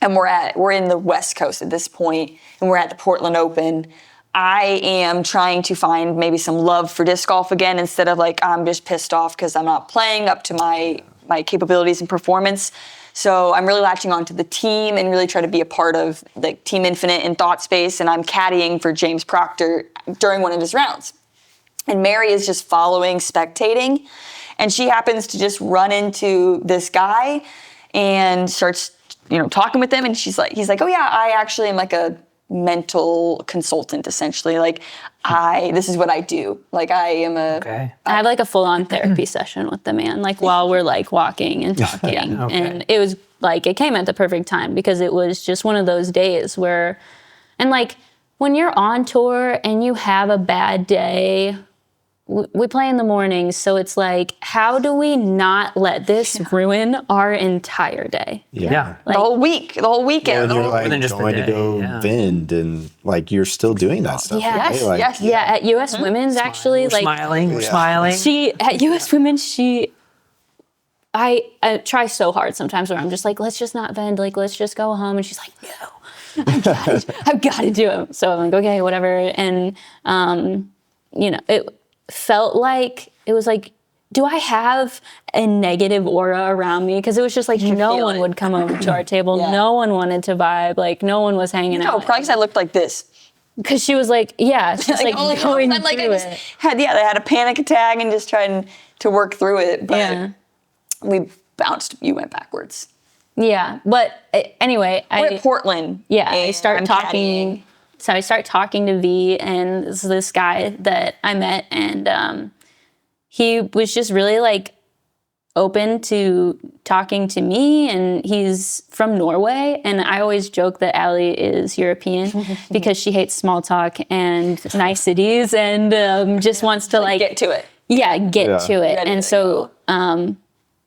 And we're in the West Coast at this point, and we're at the Portland Open. I am trying to find maybe some love for disc golf again, instead of like, I'm just pissed off because I'm not playing up to my capabilities and performance. So I'm really latching onto the team and really try to be a part of like Team Infinite and Thought Space. And I'm caddying for James Proctor during one of his rounds. And Mary is just following, spectating. And she happens to just run into this guy and starts talking with him, and he's like, oh yeah, I actually am like a mental consultant, essentially. Like this is what I do. Like I have like a
full-on therapy session with the man, like while we're like walking and talking. And it was like, it came at the perfect time because it was just one of those days where, and like when you're on tour and you have a bad day, we play in the mornings, so it's like, how do we not let this ruin our entire day?
Yeah.
The whole week, the whole weekend.
And you're like
than just the
going to
day,
go
yeah.
vend and like you're still doing that stuff.
Yeah.
right?
Yes,
Like,
yes.
Yeah, at US Women's actually,
We're
like
smiling. We're smiling.
at US Women's, I try so hard sometimes where I'm just like, let's just not vend, like let's just go home, and she's like, no, I've got to do it. So I'm like, okay, whatever. And it felt like it was like, do I have a negative aura around me? Because it was just like no
feel
one
it.
would come over to our table.
Yeah.
No one wanted to vibe. Like no one was hanging
No,
out.
probably because I looked like this.
Because she was like, yeah, she's like
oh,
going
I'm like, I
through
just
it.
they had a panic attack and just trying to work through it. But
Yeah.
we bounced. You went backwards.
Yeah. But anyway,
We're at Portland.
Yeah, I
and
start
I'm
talking.
caddying.
So I start talking to V, and this guy that I met, and he was just really like open to talking to me, and he's from Norway, and I always joke that Allie is European because she hates small talk and niceties, and just wants to like
Get to it.
get to it.
Ready
And
to
so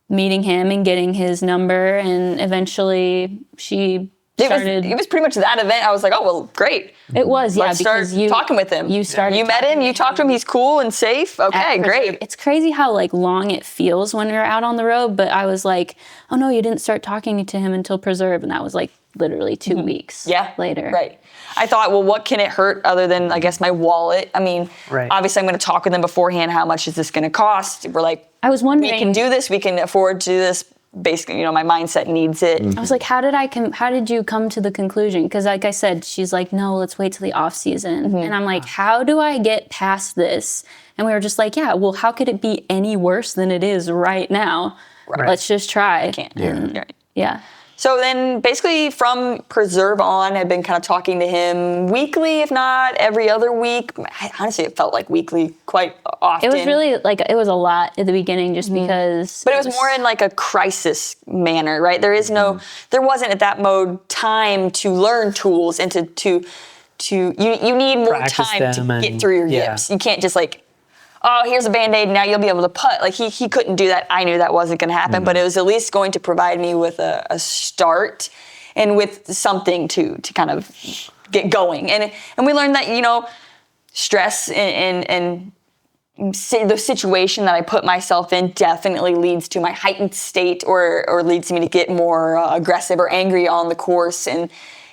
meeting him and getting his number, and eventually she started.
It was pretty much that event. I was like, oh, well, great.
It was, yeah,
Let's start
because you
talking with him.
You started.
You met him. You talked to him. He's cool and safe. Okay, great.
It's crazy how like long it feels when you're out on the road. But I was like, oh no, you didn't start talking to him until Preserve, and that was like literally 2 weeks. Later.
Right. I thought, well, what can it hurt other than, I guess, my wallet? I mean,
Right.
obviously, I'm going to talk with them beforehand. How much is this going to cost? We're like,
I was wondering.
we can do this. We can afford to do this. Basically, my mindset needs it.
I was like, how did you come to the conclusion? Because like I said, she's like, no, let's wait till the off season. And I'm like, how do I get past this? And we were just like, yeah, well, how could it be any worse than it is right now?
Right.
Let's just try.
Can't.
And,
Right.
yeah.
So then basically from Preserve on, I've been kind of talking to him weekly, if not every other week. Honestly, it felt like weekly quite often.
It was really like, it was a lot at the beginning just because.
But it was more in like a crisis manner, right? There wasn't at that mode time to learn tools and you need more
Practice
time to
them
get
and-
through your
yeah.
yips. You can't just like, oh, here's a Band-Aid, now you'll be able to putt. Like he couldn't do that. I knew that wasn't going to happen, but it was at least going to provide me with a start and with something to kind of get going. And we learned that, stress and the situation that I put myself in definitely leads to my heightened state or leads me to get more aggressive or angry on the course. And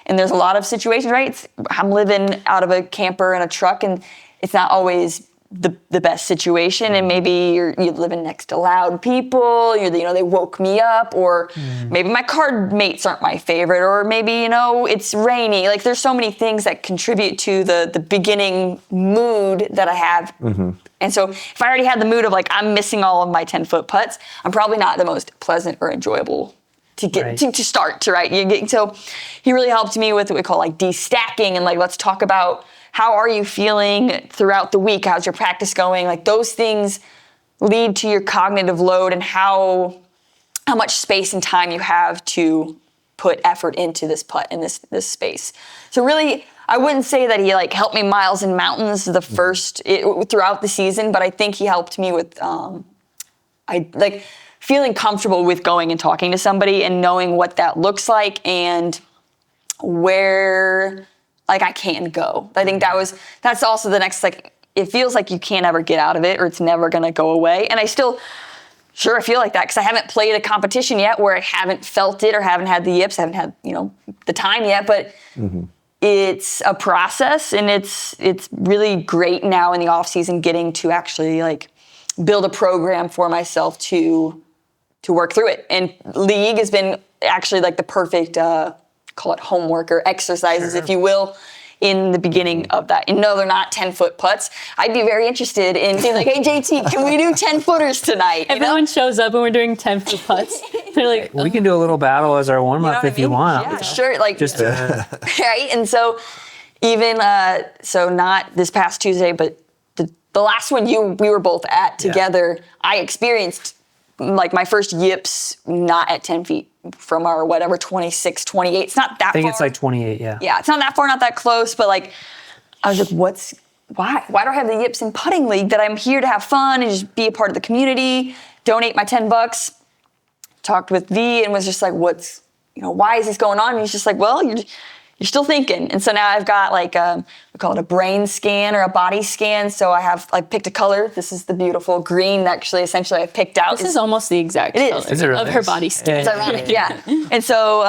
there's a lot of situations, right? I'm living out of a camper and a truck, and it's not always the best situation, and maybe you're living next to loud people, they woke me up, or maybe my card mates aren't my favorite, or maybe it's rainy. Like there's so many things that contribute to the beginning mood that I have. And so if I already had the mood of like I'm missing all of my 10-foot putts, I'm probably not the most pleasant or enjoyable to get
Right.
to start, right? So he really helped me with what we call like destacking, and like let's talk about how are you feeling throughout the week? How's your practice going? Like those things lead to your cognitive load and how much space and time you have to put effort into this putt in this space. So really, I wouldn't say that he like helped me miles and mountains throughout the season, but I think he helped me with feeling comfortable with going and talking to somebody and knowing what that looks like and where I can go. I think that's also the next, it feels like you can't ever get out of it or it's never going to go away. And I feel like that because I haven't played a competition yet where I haven't felt it or haven't had the yips, haven't had, the time yet, but it's a process, and it's really great now in the off season getting to actually build a program for myself to work through it. And league has been actually the perfect, call it homework or exercises, if you will, in the beginning of that. And no, they're not 10-foot putts. I'd be very interested in being like, hey, JT, can we do 10-footers tonight?
Everyone shows up and we're doing 10-foot putts. They're like,
We can do a little battle as our warm up if you want.
Yeah, sure.
Just
right? And so even, not this past Tuesday, but the last one we were both at together, I experienced my first yips not at 10 feet from our 26, 28. It's not that far.
I think it's 28, yeah.
Yeah, it's not that far, not that close, but I was like, why? Why do I have the yips in putting league? That I'm here to have fun and just be a part of the community, donate my $10. Talked with V and was just like, why is this going on? And he's just like, well, you're still thinking. And so now I've got like, we call it a brain scan or a body scan. So I picked a color. This is the beautiful green that actually essentially I picked out.
This is almost the exact color of her body scan.
It's ironic, yeah. And so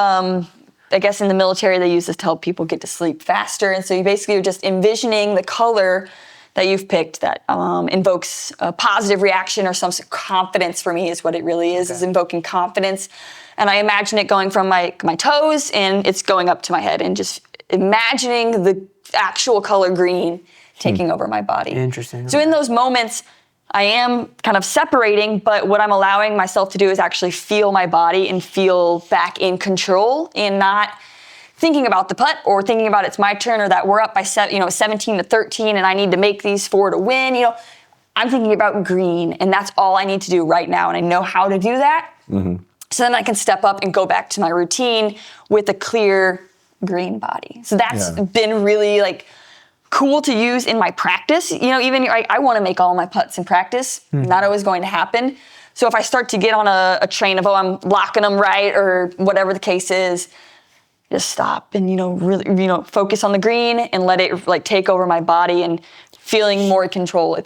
I guess in the military they use this to help people get to sleep faster. And so you basically are just envisioning the color that you've picked that invokes a positive reaction or some confidence. For me is what it really is invoking confidence. And I imagine it going from my toes and it's going up to my head and just imagining the actual color green taking over my body.
Interesting.
So in those moments, I am kind of separating, but what I'm allowing myself to do is actually feel my body and feel back in control and not thinking about the putt or thinking about it's my turn or that we're up by 17 to 13 and I need to make these 4 to win. I'm thinking about green and that's all I need to do right now and I know how to do that. Mm-hmm. So then I can step up and go back to my routine with a clear green body. So that's been really like cool to use in my practice. Even I want to make all my putts in practice. Not always going to happen. So if I start to get on a train of, I'm locking them right or whatever the case is, just stop and, really, focus on the green and let it like take over my body and feeling more in control.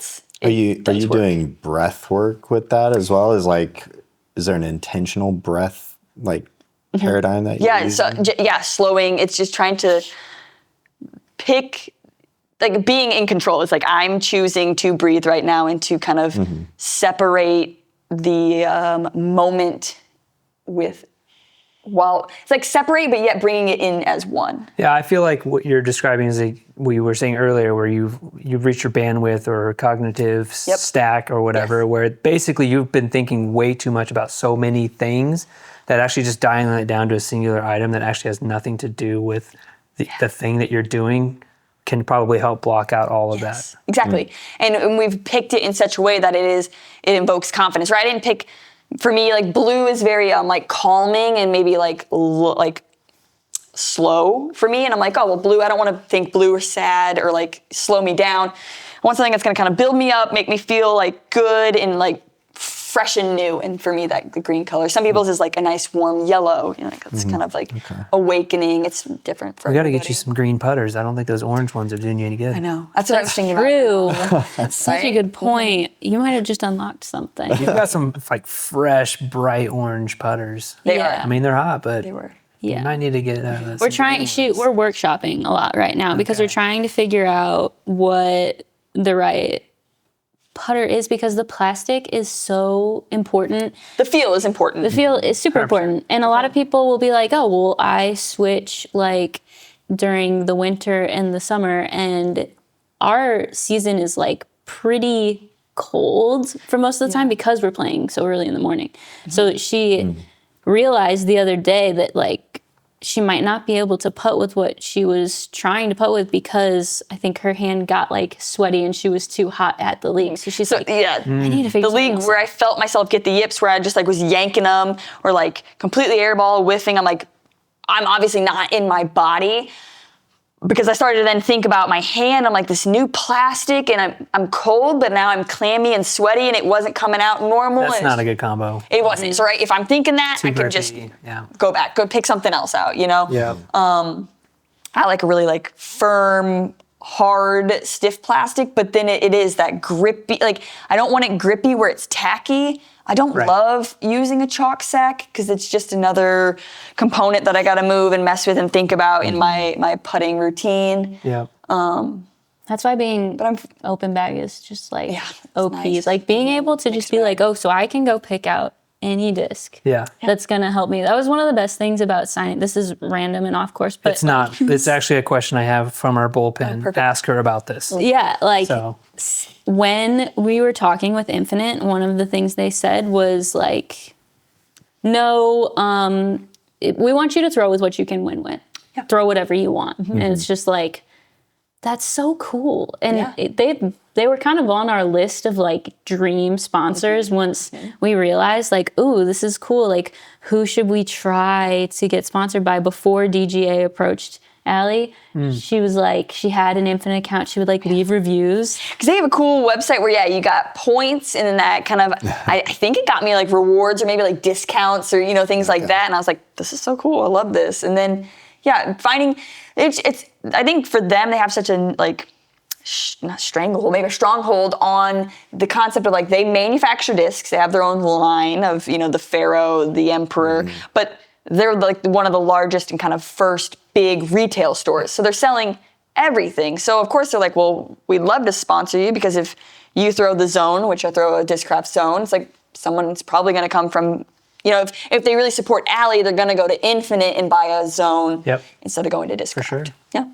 Are you doing breath work with that as well as like, is there an intentional breath like paradigm that you're using?
Slowing. It's just trying to pick, like being in control. It's like I'm choosing to breathe right now and to kind of separate the moment it's like separate, but yet bringing it in as one.
Yeah, I feel like what you're describing is like we were saying earlier, where you've reached your bandwidth or cognitive stack or whatever, where basically you've been thinking way too much about so many things that actually just dialing it down to a singular item that actually has nothing to do with the thing that you're doing can probably help block out all of that.
Exactly. And we've picked it in such a way that it invokes confidence, right? I didn't pick, for me, like blue is very like calming and maybe like slow for me. And I'm like, oh, well, blue, I don't want to think blue or sad or like slow me down. I want something that's going to kind of build me up, make me feel like good and like fresh and new. And for me, that the green color. Some people's is like a nice warm yellow. It's kind of like awakening. It's different for
We got to get you some green putters. I don't think those orange ones are doing you any good.
I know. That's what I was thinking
true. That's such a good point. You might have just unlocked something.
You've got some like fresh, bright orange putters.
They are.
I mean, they're hot, but
They were.
you might need to get out of this.
We're workshopping a lot right now because we're trying to figure out what the right putter is because the plastic is so important.
The feel is important.
The feel is super important. And a lot of people will be like, oh, well, I switch like during the winter and the summer and our season is like pretty cold for most of the time because we're playing so early in the morning. So she realized the other day that like she might not be able to putt with what she was trying to putt with because I think her hand got like sweaty and she was too hot at the league. So she's like, I need to figure
the league where I felt myself get the yips where I just like was yanking them or like completely airball whiffing. I'm like, I'm obviously not in my body because I started to then think about my hand. I'm like this new plastic and I'm cold, but now I'm clammy and sweaty and it wasn't coming out normal.
That's not a good combo.
It wasn't. So right, if I'm thinking that, I can just go back, go pick something else out,
Yeah.
I like a really like firm, hard, stiff plastic, but then it is that grippy, like I don't want it grippy where it's tacky. I don't love using a chalk sack because it's just another component that I got to move and mess with and think about in my putting routine.
Yeah.
That's why being open bag is just like OP.
nice.
Like being able to just be like, oh, so I can go pick out any disc.
Yeah.
That's going to help me. That was one of the best things about signing. This is random and off course, but
It's not. It's actually a question I have from our bullpen. Ask her about this.
yeah, like
So.
when we were talking with Infinite, one of the things they said was like, no, we want you to throw with what you can win with. Yeah. Throw whatever you want. And it's just like, that's so cool. And they were kind of on our list of like dream sponsors once we realized like, ooh, this is cool. Like who should we try to get sponsored by before DGA approached Allie, she was like, she had an Infinite account. She would like leave reviews.
Because they have a cool website where, you got points and then that kind of, I think it got me like rewards or maybe like discounts or, things like that. And I was like, this is so cool. I love this. And then, finding, it's I think for them, they have such a like, not stranglehold, maybe a stronghold on the concept of like they manufacture discs. They have their own line of, the Pharaoh, the Emperor, but they're like one of the largest and kind of first big retail stores. So they're selling everything. So of course they're like, well, we'd love to sponsor you because if you throw the Zone, which I throw a Discraft Zone, it's like someone's probably going to come from, if they really support Allie, they're going to go to Infinite and buy a Zone instead of going to Discraft.
For sure.
Yeah.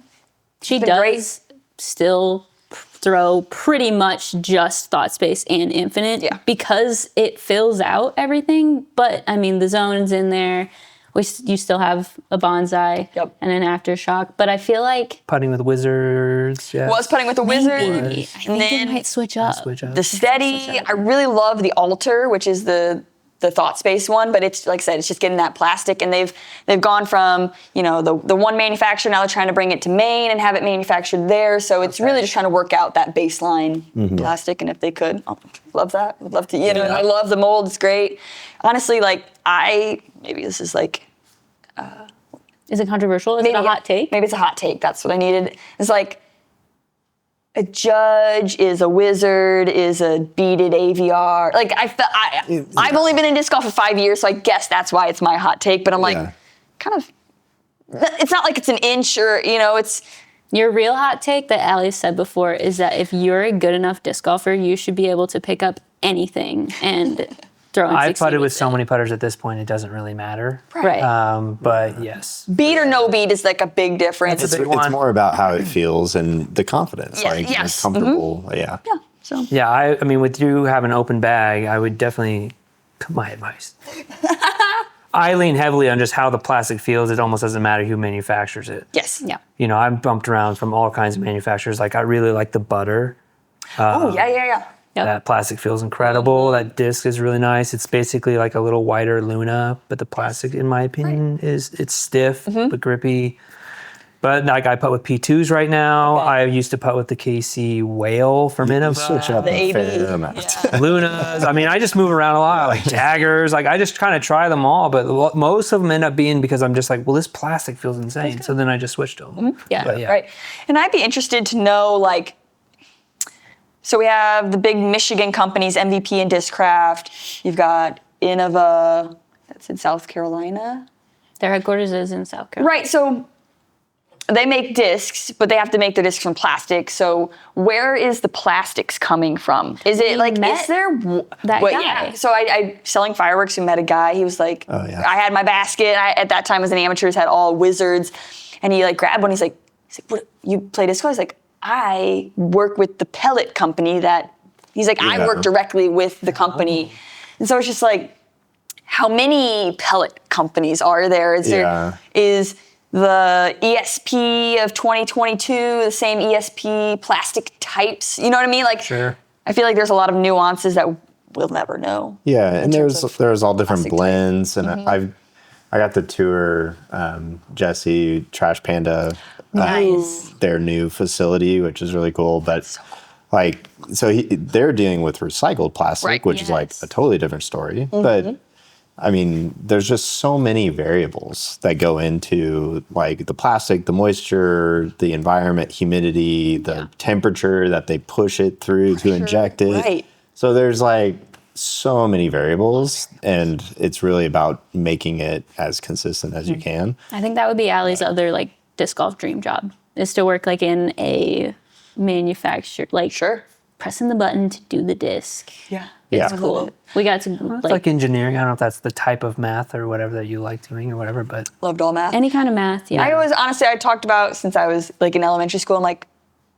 She does still throw pretty much just Thought Space and Infinite because it fills out everything. But I mean, the Zone's in there. You still have a Bonsai and an Aftershock. But I feel like
Putting with Wizards. Yeah.
Was putting with the Wizard.
maybe. I think it might switch up.
The Steady. I really love the Altar, which is the Thought Space one, but it's like I said, it's just getting that plastic, and they've gone from the one manufacturer, now they're trying to bring it to Maine and have it manufactured there. So it's really just trying to work out that baseline plastic, and if they could, love that. Would love to. I love the mold. It's great. Honestly, like maybe this is like.
Is it controversial? Is it a hot take?
Maybe it's a hot take. That's what I needed. It's like. A judge is a wizard, is a beaded AVR. Like I've only been in disc golf for 5 years, so I guess that's why it's my hot take. But I'm like, kind of. It's not like it's an inch or it's.
Your real hot take that Allie said before is that if you're a good enough disc golfer, you should be able to pick up anything and throw.
I've putted with so many putters at this point; it doesn't really matter.
Right.
But yes,
bead or no bead is like a big difference.
It's a big
It's
one.
more about how it feels and the confidence. It's comfortable. Yeah.
Yeah. So.
Yeah, I mean, with you having an open bag, I would definitely. My advice. I lean heavily on just how the plastic feels. It almost doesn't matter who manufactures it.
Yes.
Yeah.
I've bumped around from all kinds of manufacturers. Like I really like the butter.
Yeah.
Yep.
That plastic feels incredible. That disc is really nice. It's basically like a little wider Luna, but the plastic, in my opinion, it's stiff but grippy. But like I putt with P2s right now.
Okay.
I used to putt with the KC Whale from Innova.
Switch up
The
a fair
80.
amount.
Lunas. I mean, I just move around a lot. Like Jaggers. Like I just kind of try them all, but most of them end up being because I'm just like, well, this plastic feels insane. So then I just switch to them.
Yeah.
But yeah.
Right. And I'd be interested to know like. So we have the big Michigan companies, MVP and Discraft. You've got Innova, that's in South Carolina.
Their headquarters is in South Carolina.
Right, so they make discs, but they have to make their discs from plastic. So where is the plastics coming from? Is it like, is there?
That guy.
Yeah. So I selling fireworks, we met a guy. He was like,
Oh, yeah.
I had my basket. At that time as an amateur, had all Wizards. And he like grabbed one. He's like, what, you play disc golf? He's like, I work with the pellet company I work directly with the company. And so it's just like, how many pellet companies are there? Is the ESP of 2022 the same ESP plastic types? You know what I mean? Like,
Sure.
I feel like there's a lot of nuances that we'll never know.
Yeah, and
terms
there's all different
plastic type.
blends, and I got to tour Jesse Trash Panda.
Nice.
Their new facility, which is really cool. But they're dealing with recycled plastic,
Right.
which is like a totally different story. But I mean, there's just so many variables that go into like the plastic, the moisture, the environment, humidity, the temperature that they push it through to inject it.
Right.
So there's like so many variables, and it's really about making it as consistent as you can.
I think that would be Allie's other like disc golf dream job is to work like in a manufacturer, like pressing the button to do the disc.
Yeah.
Yeah.
It's cool. We got to
It's like engineering. I don't know if that's the type of math or whatever that you like doing or whatever, but
Loved all math.
any kind of math. Yeah.
I always, honestly, I talked about since I was like in elementary school, I'm like,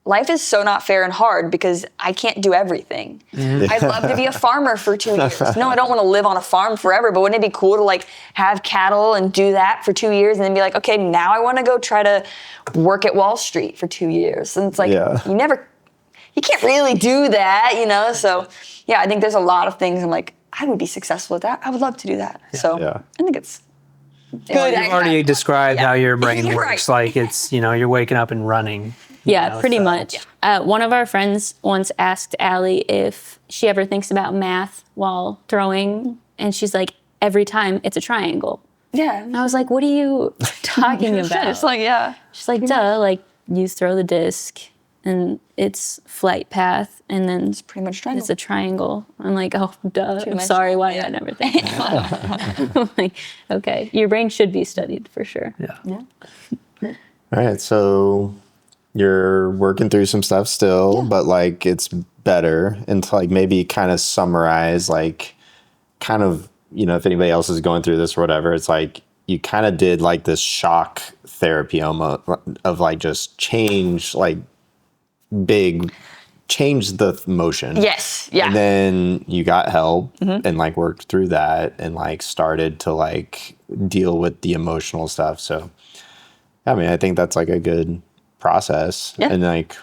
life is so not fair and hard because I can't do everything. I'd love to be a farmer for 2 years. No, I don't want to live on a farm forever, but wouldn't it be cool to like have cattle and do that for 2 years and then be like, okay, now I want to go try to work at Wall Street for 2 years. And it's like, you can't really do that, So yeah, I think there's a lot of things I'm like, I would be successful at that. I would love to do that. So I think it's good.
You've already described how your brain
You're
works.
right.
Like it's, you're waking up and running.
Yeah, pretty
so,
much. One of our friends once asked Allie if she ever thinks about math while throwing, and she's like, every time it's a triangle.
Yeah.
And I was like, what are you talking about?
It's like, yeah.
She's like, duh, like you throw the disc and it's flight path and then it's
pretty much triangle.
It's a triangle. I'm like, oh, duh. I'm sorry, why did I never think of that? I'm like, okay, your brain should be studied for sure.
Yeah.
All right, so you're working through some stuff still, but like it's better. And to like maybe kind of summarize, like kind of, if anybody else is going through this or whatever, it's like you kind of did like this shock therapy almost of like just change, like change the motion.
Yes. Yeah.
And then you got help and like worked through that and like started to like deal with the emotional stuff. So, I mean, I think that's like a good process and like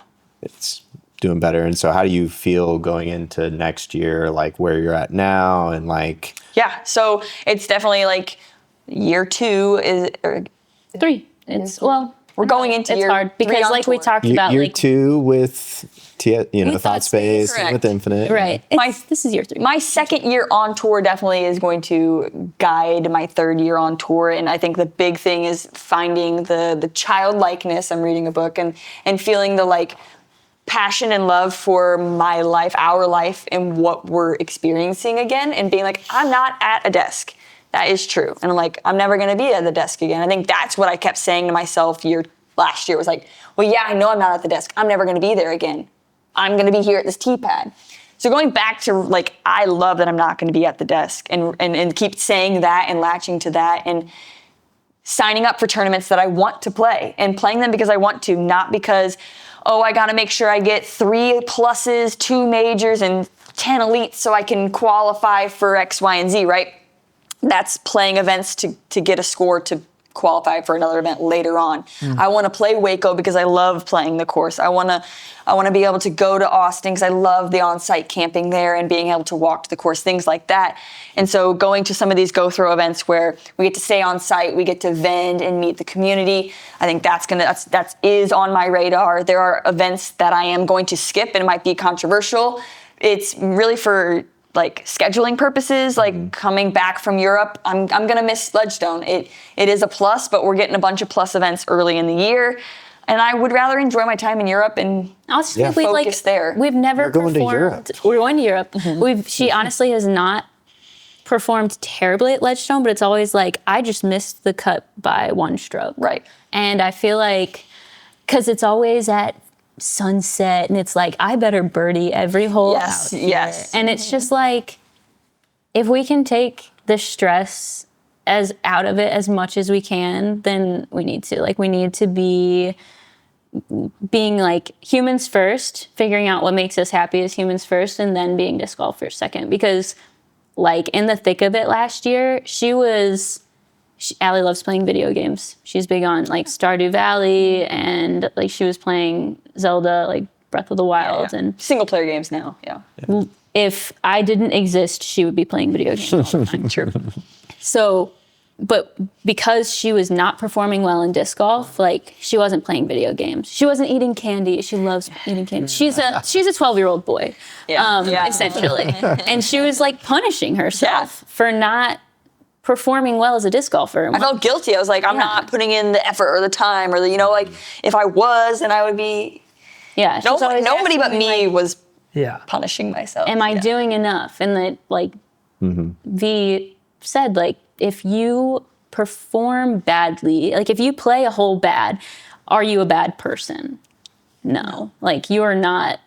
it's doing better. And so how do you feel going into next year, like where you're at now and like...
Yeah. So it's definitely like year 2 is... Or,
3. It's, well...
We're going into
it's
year
hard because
3 on
like we
tour.
talked about
year
like
2 with Thought Space
Correct.
with Infinite.
right. This is year 3.
My second year on tour definitely is going to guide my third year on tour. And I think the big thing is finding the childlikeness. I'm reading a book and feeling the like passion and love for my life, our life, and what we're experiencing again, and being like, I'm not at a desk. That is true. And I'm like, I'm never going to be at the desk again. I think that's what I kept saying to myself last year was like, well, yeah, I know I'm not at the desk. I'm never going to be there again. I'm going to be here at this T-pad. So going back to like, I love that I'm not going to be at the desk and keep saying that and latching to that and signing up for tournaments that I want to play and playing them because I want to, not because, oh, I got to make sure I get 3 pluses, 2 majors, and 10 elites so I can qualify for X, Y, and Z, right? That's playing events to get a score to qualify for another event later on. I want to play Waco because I love playing the course. I want to be able to go to Austin because I love the on-site camping there and being able to walk to the course, things like that. And so going to some of these go throw events where we get to stay on site, we get to vend and meet the community. I think that is on my radar. There are events that I am going to skip and it might be controversial. It's really for like scheduling purposes, like coming back from Europe, I'm gonna miss Ledgestone. It is a plus, but we're getting a bunch of plus events early in the year. And I would rather enjoy my time in Europe and focus there.
We've never
You're going
performed.
to Europe.
We're going to Europe. She honestly has not performed terribly at Ledgestone, but it's always like, I just missed the cut by 1 stroke.
Right.
And I feel like, because it's always at sunset and it's like, I better birdie every hole out here.
Yes.
And it's just like, if we can take the stress out of it as much as we can, then we need to. Like, we need to be being like humans first, figuring out what makes us happy as humans first, and then being disc golfers second. Because like in the thick of it last year, Allie loves playing video games. She's big on like Stardew Valley, and like she was playing Zelda, like Breath of the Wild, and
single player games now. Yeah.
If I didn't exist, she would be playing video games all the time. True. So, but because she was not performing well in disc golf, like she wasn't playing video games. She wasn't eating candy. She loves eating candy. She's a 12-year-old boy, essentially, and she was like punishing herself for not performing well as a disc golfer.
I felt guilty. I was like, I'm not putting in the effort or the time or the, like if I was, then I would be.
Yeah.
Nobody but me was
Yeah.
punishing myself.
Am I doing enough? And that, like, V said, like, if you perform badly, like, if you play a hole bad, are you a bad person? No. Like, you are not.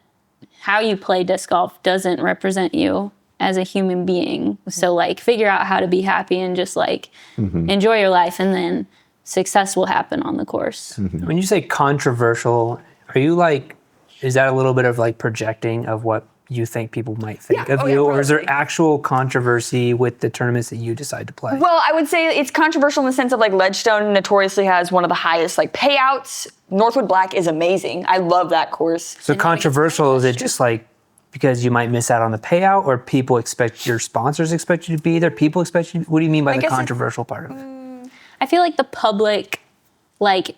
How you play disc golf doesn't represent you as a human being. So, like, figure out how to be happy and just, like, enjoy your life, and then success will happen on the course.
When you say controversial, are you like, is that a little bit of like projecting of what you think people might think of you? Or is there actual controversy with the tournaments that you decide to play?
Well, I would say it's controversial in the sense of like Ledgestone notoriously has one of the highest like payouts. Northwood Black is amazing. I love that course.
So controversial, is it just like because you might miss out on the payout, or people expect, your sponsors expect you to be there, people expect you, what do you mean by the
guess
controversial part of it?
I feel like the public, like,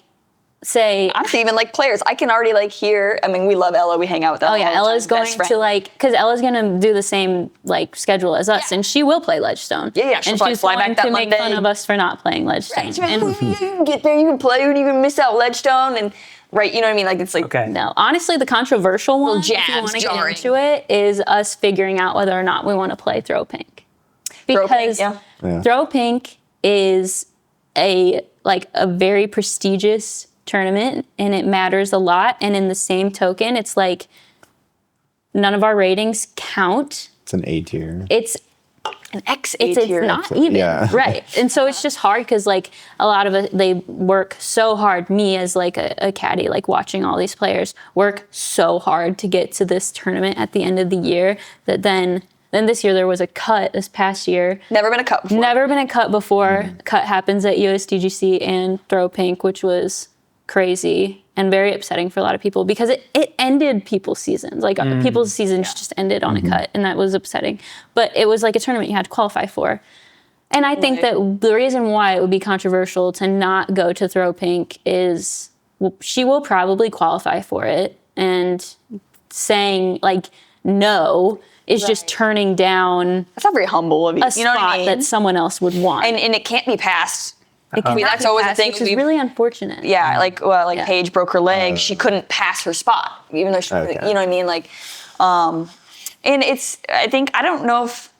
say,
Honestly, even like players, I can already like hear. I mean, we love Ella. We hang out with Ella.
oh yeah,
all the
Ella's
time,
going
best friend.
to like, because Ella's going to do the same like schedule as us, and she will play Ledgestone.
Yeah, she'll
and
probably
she's
fly
going
back that
to make fun
Monday.
of us for not playing Ledgestone. And
You can get there, you can play, and you can miss out Ledgestone, and right, you know what I mean? Like it's like
Okay.
no, honestly, the controversial one, if you
jabs,
want to get
jarring.
into it, is us figuring out whether or not we want to play throw pink.
Throw pink,
Because
yeah.
throw pink is a very prestigious tournament, and it matters a lot. And in the same token, it's like none of our ratings count.
It's an A tier.
It's
an X
it's
tier.
not even right, and so it's just hard because like a lot of it, they work so hard. Me as like a caddy, like watching all these players work so hard to get to this tournament at the end of the year that then this year there was a cut this past year.
Never been a cut before.
Never been a cut before. Cut happens at USDGC and throw pink, which was crazy and very upsetting for a lot of people because it ended people's seasons. Like people's seasons just ended on a cut, and that was upsetting. But it was like a tournament you had to qualify for. And I think that the reason why it would be controversial to not go to throw pink is she will probably qualify for it, and saying like no is just turning down
That's not very humble of you.
a
You know
spot
what I mean?
that someone else would want.
and it can't be passed.
It
I mean,
cannot
that's
be
always the
passed,
thing
which is
we've-
really unfortunate.
Yeah, like
Yeah.
Paige broke her leg. She couldn't pass her spot, even though she,
Okay.
you know what I mean? Like, and I don't know if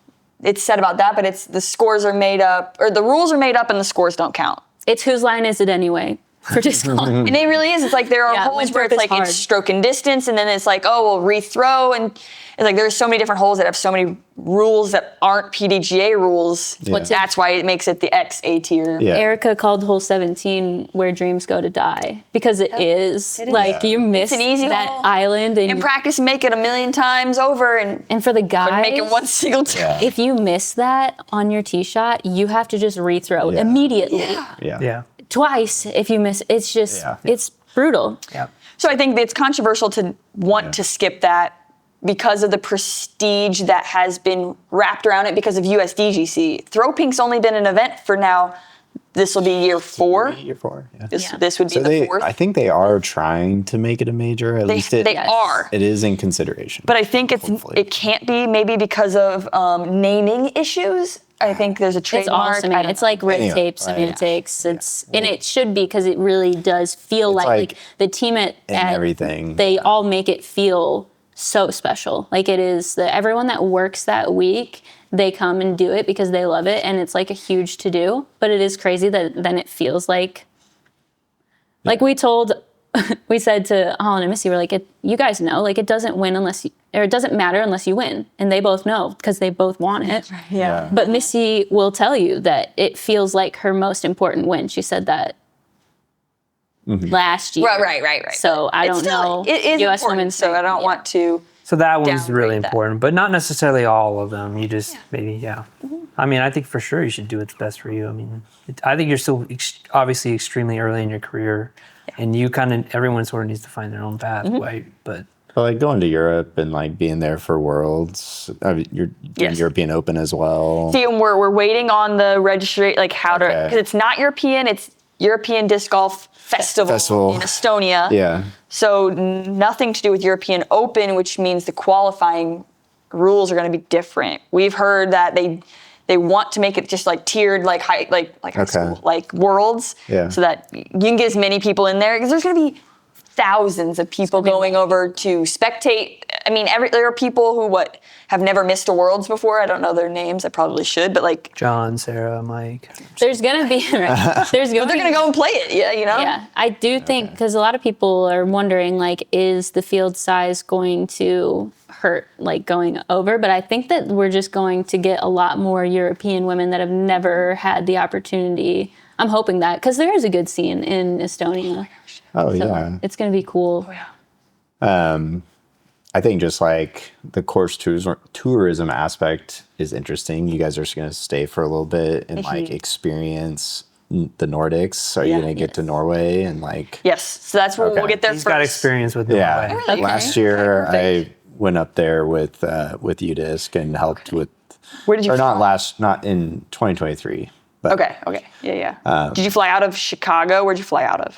it's said about that, but it's the scores are made up, or the rules are made up and the scores don't count.
It's whose line is it anyway for disc golf.
And it really is. It's like there are
Yeah,
holes where
Winthrop
it's
is
like
hard.
it's stroke and distance, and then it's like, oh, well, rethrow. And it's like there's so many different holes that have so many rules that aren't PDGA rules.
Yeah.
That's why it makes it the X A tier.
Yeah.
Erica called hole 17 where dreams go to die because it is. Like you miss
It's an easy
that
hole.
island
In
and
practice, make it 1,000,000 times over, and
for the guys,
make it one single time.
if you miss that on your tee shot, you have to just rethrow
Yeah.
immediately.
Yeah.
Yeah.
Twice if you miss. It's just
Yeah.
it's brutal.
Yeah.
So I think it's controversial to want to skip that because of the prestige that has been wrapped around it because of USDGC. Throw pink's only been an event for now. This will be year 4.
Year 4. Yeah.
This would be
So
the
they,
4th.
I think they are trying to make it a major. At least
they
Yes.
are.
it is in consideration.
But I think
Hopefully.
it can't be maybe because of naming issues. I think there's a
It's
trademark.
awesome.
I don't
It's like red
Anyway,
tape
right.
semantics. It's and it should be because it really does feel like
like
the team at
everything.
They all make it feel so special. Like it is everyone that works that week. They come and do it because they love it, and it's like a huge to do. But it is crazy that then it feels like we said to Holland and Missy, we're like, you guys know, like it doesn't win unless or it doesn't matter unless you win, and they both know because they both want it.
Yeah.
But Missy will tell you that it feels like her most important win. She said that last year.
Right.
So I
It's
don't
still-
know.
It is
US
important,
women's
so I don't want to.
So that one's really
Downgrade that.
important, but not necessarily all of them. You just maybe, I mean, I think for sure you should do what's best for you. I mean, I think you're still obviously extremely early in your career, and you everyone sort of needs to find their own path, right? But
like going to Europe and like being there for Worlds, I mean, you're doing
Yes.
European Open as well.
See, and we're waiting on the registry, like how to,
Okay.
because it's not European, it's European Disc Golf Festival in Estonia.
Yeah.
So nothing to do with European Open, which means the qualifying rules are going to be different. We've heard that they want to make it just like tiered, like high school, like Worlds,
Yeah.
so that you can get as many people in there because there's going to be thousands of people going over to spectate. I mean, there are people who have never missed a Worlds before. I don't know their names. I probably should, but like
John, Sarah, Mike.
There's gonna be there's
they're gonna go and play it. Yeah, you know.
Yeah, I do think because a lot of people are wondering, like, is the field size going to hurt, like, going over? But I think that we're just going to get a lot more European women that have never had the opportunity. I'm hoping that because there is a good scene in Estonia.
Oh,
So
yeah.
it's going to be cool.
I think just like the course tourism aspect is interesting. You guys are just going to stay for a little bit and like experience the Nordics. Are you going to get to Norway and like?
Yes. So that's where we'll get there
He's
first.
got experience with
Yeah.
Norway.
Okay.
Last year
Perfect.
I went up there with UDisc and helped with.
Where did you
Or
fly?
not in 2023. But,
Okay. Yeah. Did you fly out of Chicago? Where'd you fly out of?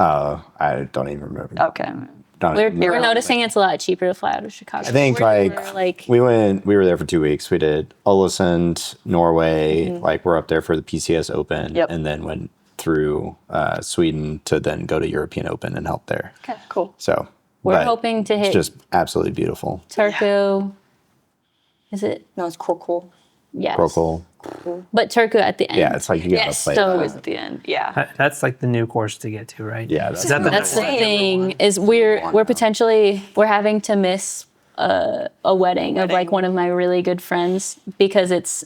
I don't even remember.
Okay.
We're noticing it's a lot cheaper to fly out of Chicago.
I think we were there for 2 weeks. We did Ålesund, Norway, like we're up there for the PCS Open, and then went through Sweden to then go to European Open and help there.
Okay, cool.
So
we're hoping to hit.
It's just absolutely beautiful.
Turku. Is it?
No, it's cool.
Yes.
Krokol.
But Turku at the end.
Yeah, it's like you gotta play.
So
It was at the end. Yeah.
That's like the new course to get to, right?
Yeah,
Is that
That's the thing is we're having to miss a wedding of like one of my really good friends because it's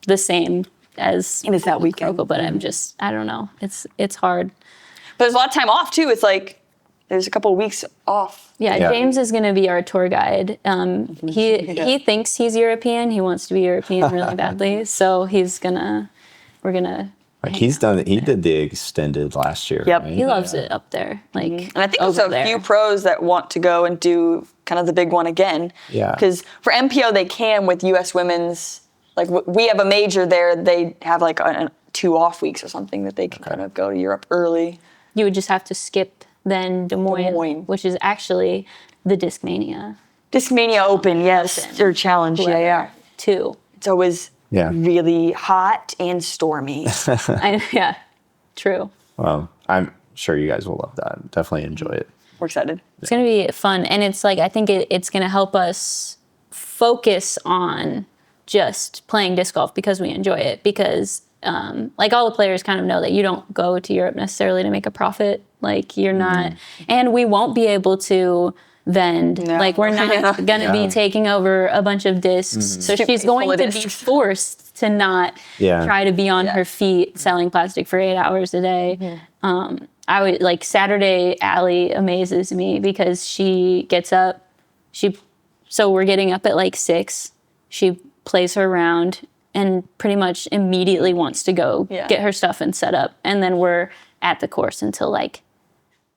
the same as
And it's that weekend.
Krokol, but I don't know. It's hard.
But there's a lot of time off too. It's like there's a couple of weeks off.
Yeah, James is going to be our tour guide. He thinks he's European. He wants to be European really badly. So we're gonna.
Like he did the extended last year.
Yep.
Right?
He loves it up there. Like,
And I think there's a few pros that want to go and do kind of the big one again.
Yeah.
Because for MPO, they can with U.S. women's, like we have a major there, they have like 2 off weeks or something that they can kind of go to Europe early.
You would just have to skip then Des Moines, which is actually the Discmania.
Discmania Open, yes. Or challenge, yeah.
2.
It's always really hot and stormy.
Yeah, true.
Well, I'm sure you guys will love that. Definitely enjoy it.
We're excited.
It's going to be fun. And it's like, I think it's going to help us focus on just playing disc golf because we enjoy it. Because like all the players kind of know that you don't go to Europe necessarily to make a profit. Like you're not, and we won't be able to vend. No. Like we're not going to be taking over a bunch of discs. So she's going to be forced to not try to be on her feet selling plastic for 8 hours a day. I would like Saturday, Allie amazes me because she gets up. So we're getting up at like 6. She plays her round and pretty much immediately wants to go get her stuff and set up. And then we're at the course until like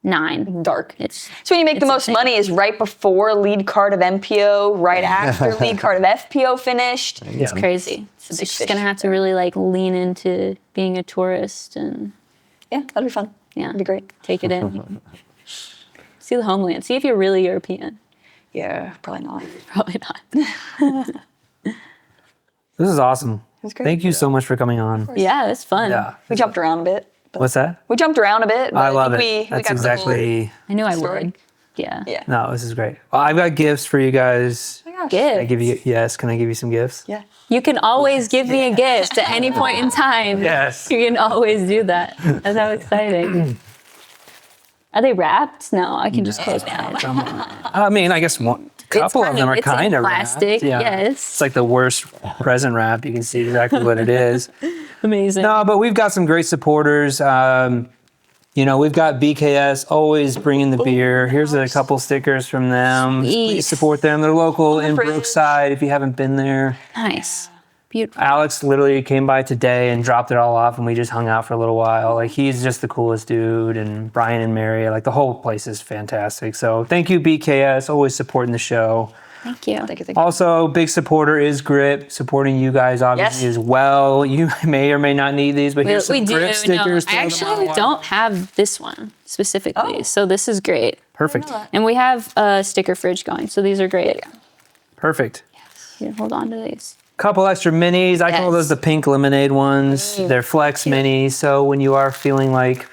9.
Dark. So when you make the most money is right before lead card of MPO, right after lead card of FPO finished.
It's crazy. So she's going to have to really like lean into being a tourist and
that'll be fun.
Yeah.
It'd be great.
Take it in. See the homeland. See if you're really European.
Yeah, probably not.
Probably not.
This is awesome.
It's great.
Thank you so much for coming on.
Yeah, it's fun.
Yeah.
We jumped around a bit.
What's that?
We jumped around a bit.
I love it.
We
That's
got
exactly.
I knew I
story.
would. Yeah.
Yeah.
No, this is great. Well, I've got gifts for you guys.
Oh my gosh.
Good.
Can I give you? Yes. Can I give you some gifts?
Yeah.
You can always give me a gift at any point in time.
Yes.
You can always do that. That's how exciting. Are they wrapped? No, I can just close down.
I mean, I guess a couple of them are
it's
kind
in
of
plastic.
wrapped. Yeah.
Yes.
It's like the worst present wrap. You can see exactly what it is.
Amazing.
No, but we've got some great supporters. We've got BKS always bringing the beer. Here's a couple stickers from them. Please support them. They're local in Brookside if you haven't been there.
Nice. Beautiful.
Alex literally came by today and dropped it all off, and we just hung out for a little while. Like, he's just the coolest dude, and Brian and Mary, like, the whole place is fantastic. So thank you, BKS, always supporting the show.
Thank you.
Thank you.
Also, big supporter is Grip, supporting you guys obviously as well. You may or may not need these, but here's some Grip stickers.
I actually don't have this one specifically, so this is great.
Perfect.
And we have a sticker fridge going, so these are great.
Perfect.
Here, hold on to these.
Couple extra minis. I call those the pink lemonade ones. They're flex minis, so when you are feeling like,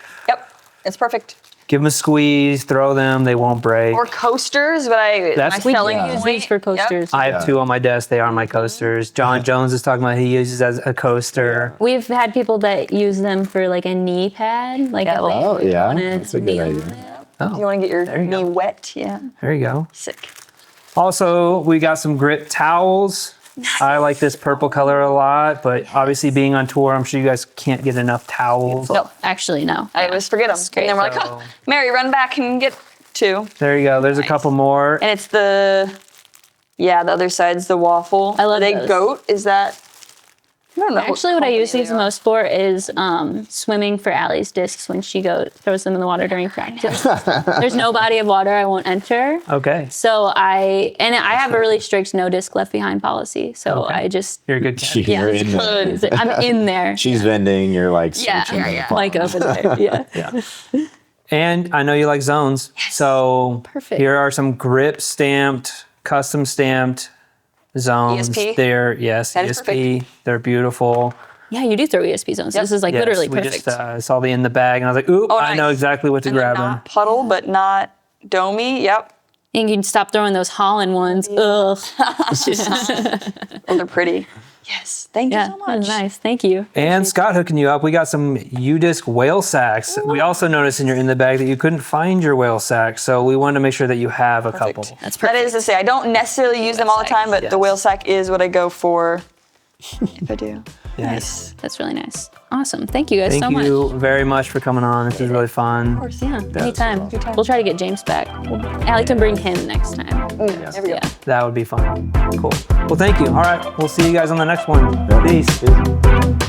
it's perfect.
give them a squeeze, throw them, they won't break.
Or coasters, but
That's-
my selling
Use these for coasters.
I have 2 on my desk. They are my coasters. John Jones is talking about he uses as a coaster.
We've had people that use them for like a knee pad. Like
Oh, yeah. That's a good idea.
If you want to get your
you
knee
go.
wet,
There you go.
sick.
Also, we got some Grip towels. I like this purple color a lot, but obviously being on tour, I'm sure you guys can't get enough towels.
Nope.
Actually, no.
I always forget them.
great.
And then we're like,
So-
Mary, run back and get 2.
There you go. There's a couple more.
And it's the other side's the waffle.
I love
Are they
those.
goat? Is that? I don't know.
Actually, what I use these the most for is swimming for Allie's discs when she throws them in the water during practice. There's no body of water I won't enter.
Okay.
So I have a really strict no disc left behind policy. So
Okay.
I just
You're a good cat.
You're in there.
I'm in there.
She's vending. You're like
Yeah,
searching the
like
pond.
over there. Yeah.
Yeah. And I know you like zones. So
Perfect.
here are some grip stamped, custom stamped zones.
ESP?
They're, yes,
That is
ESP. They're beautiful.
Yeah, you do throw ESP zones. This is like
Yes,
literally
we
perfect.
just saw the in the bag and I was like, oop, I know
nice.
exactly what to
And they're
grab in.
not puddle, but not domey. Yep.
And you can stop throwing those Holland ones. Ugh.
Oh, they're pretty. Yes. Thank you
Yeah,
so
that was
much.
nice. Thank you.
And Scott hooking you up. We got some U-disc whale sacks. We also noticed in your in the bag that you couldn't find your whale sack, so we wanted to make sure that you have a couple.
That's
That
perfect.
is to say, I don't necessarily use them all the time, but the whale sack is what I go for if I do.
Yes.
That's really nice. Awesome. Thank you guys
Thank
so much.
you very much for coming on. This was really fun.
Yeah, anytime. We'll try to get James back. Allie can bring him next time.
There we go.
Yeah.
That would be fun. Cool. Well, thank you. All right. We'll see you guys on the next one. Peace.
Peace.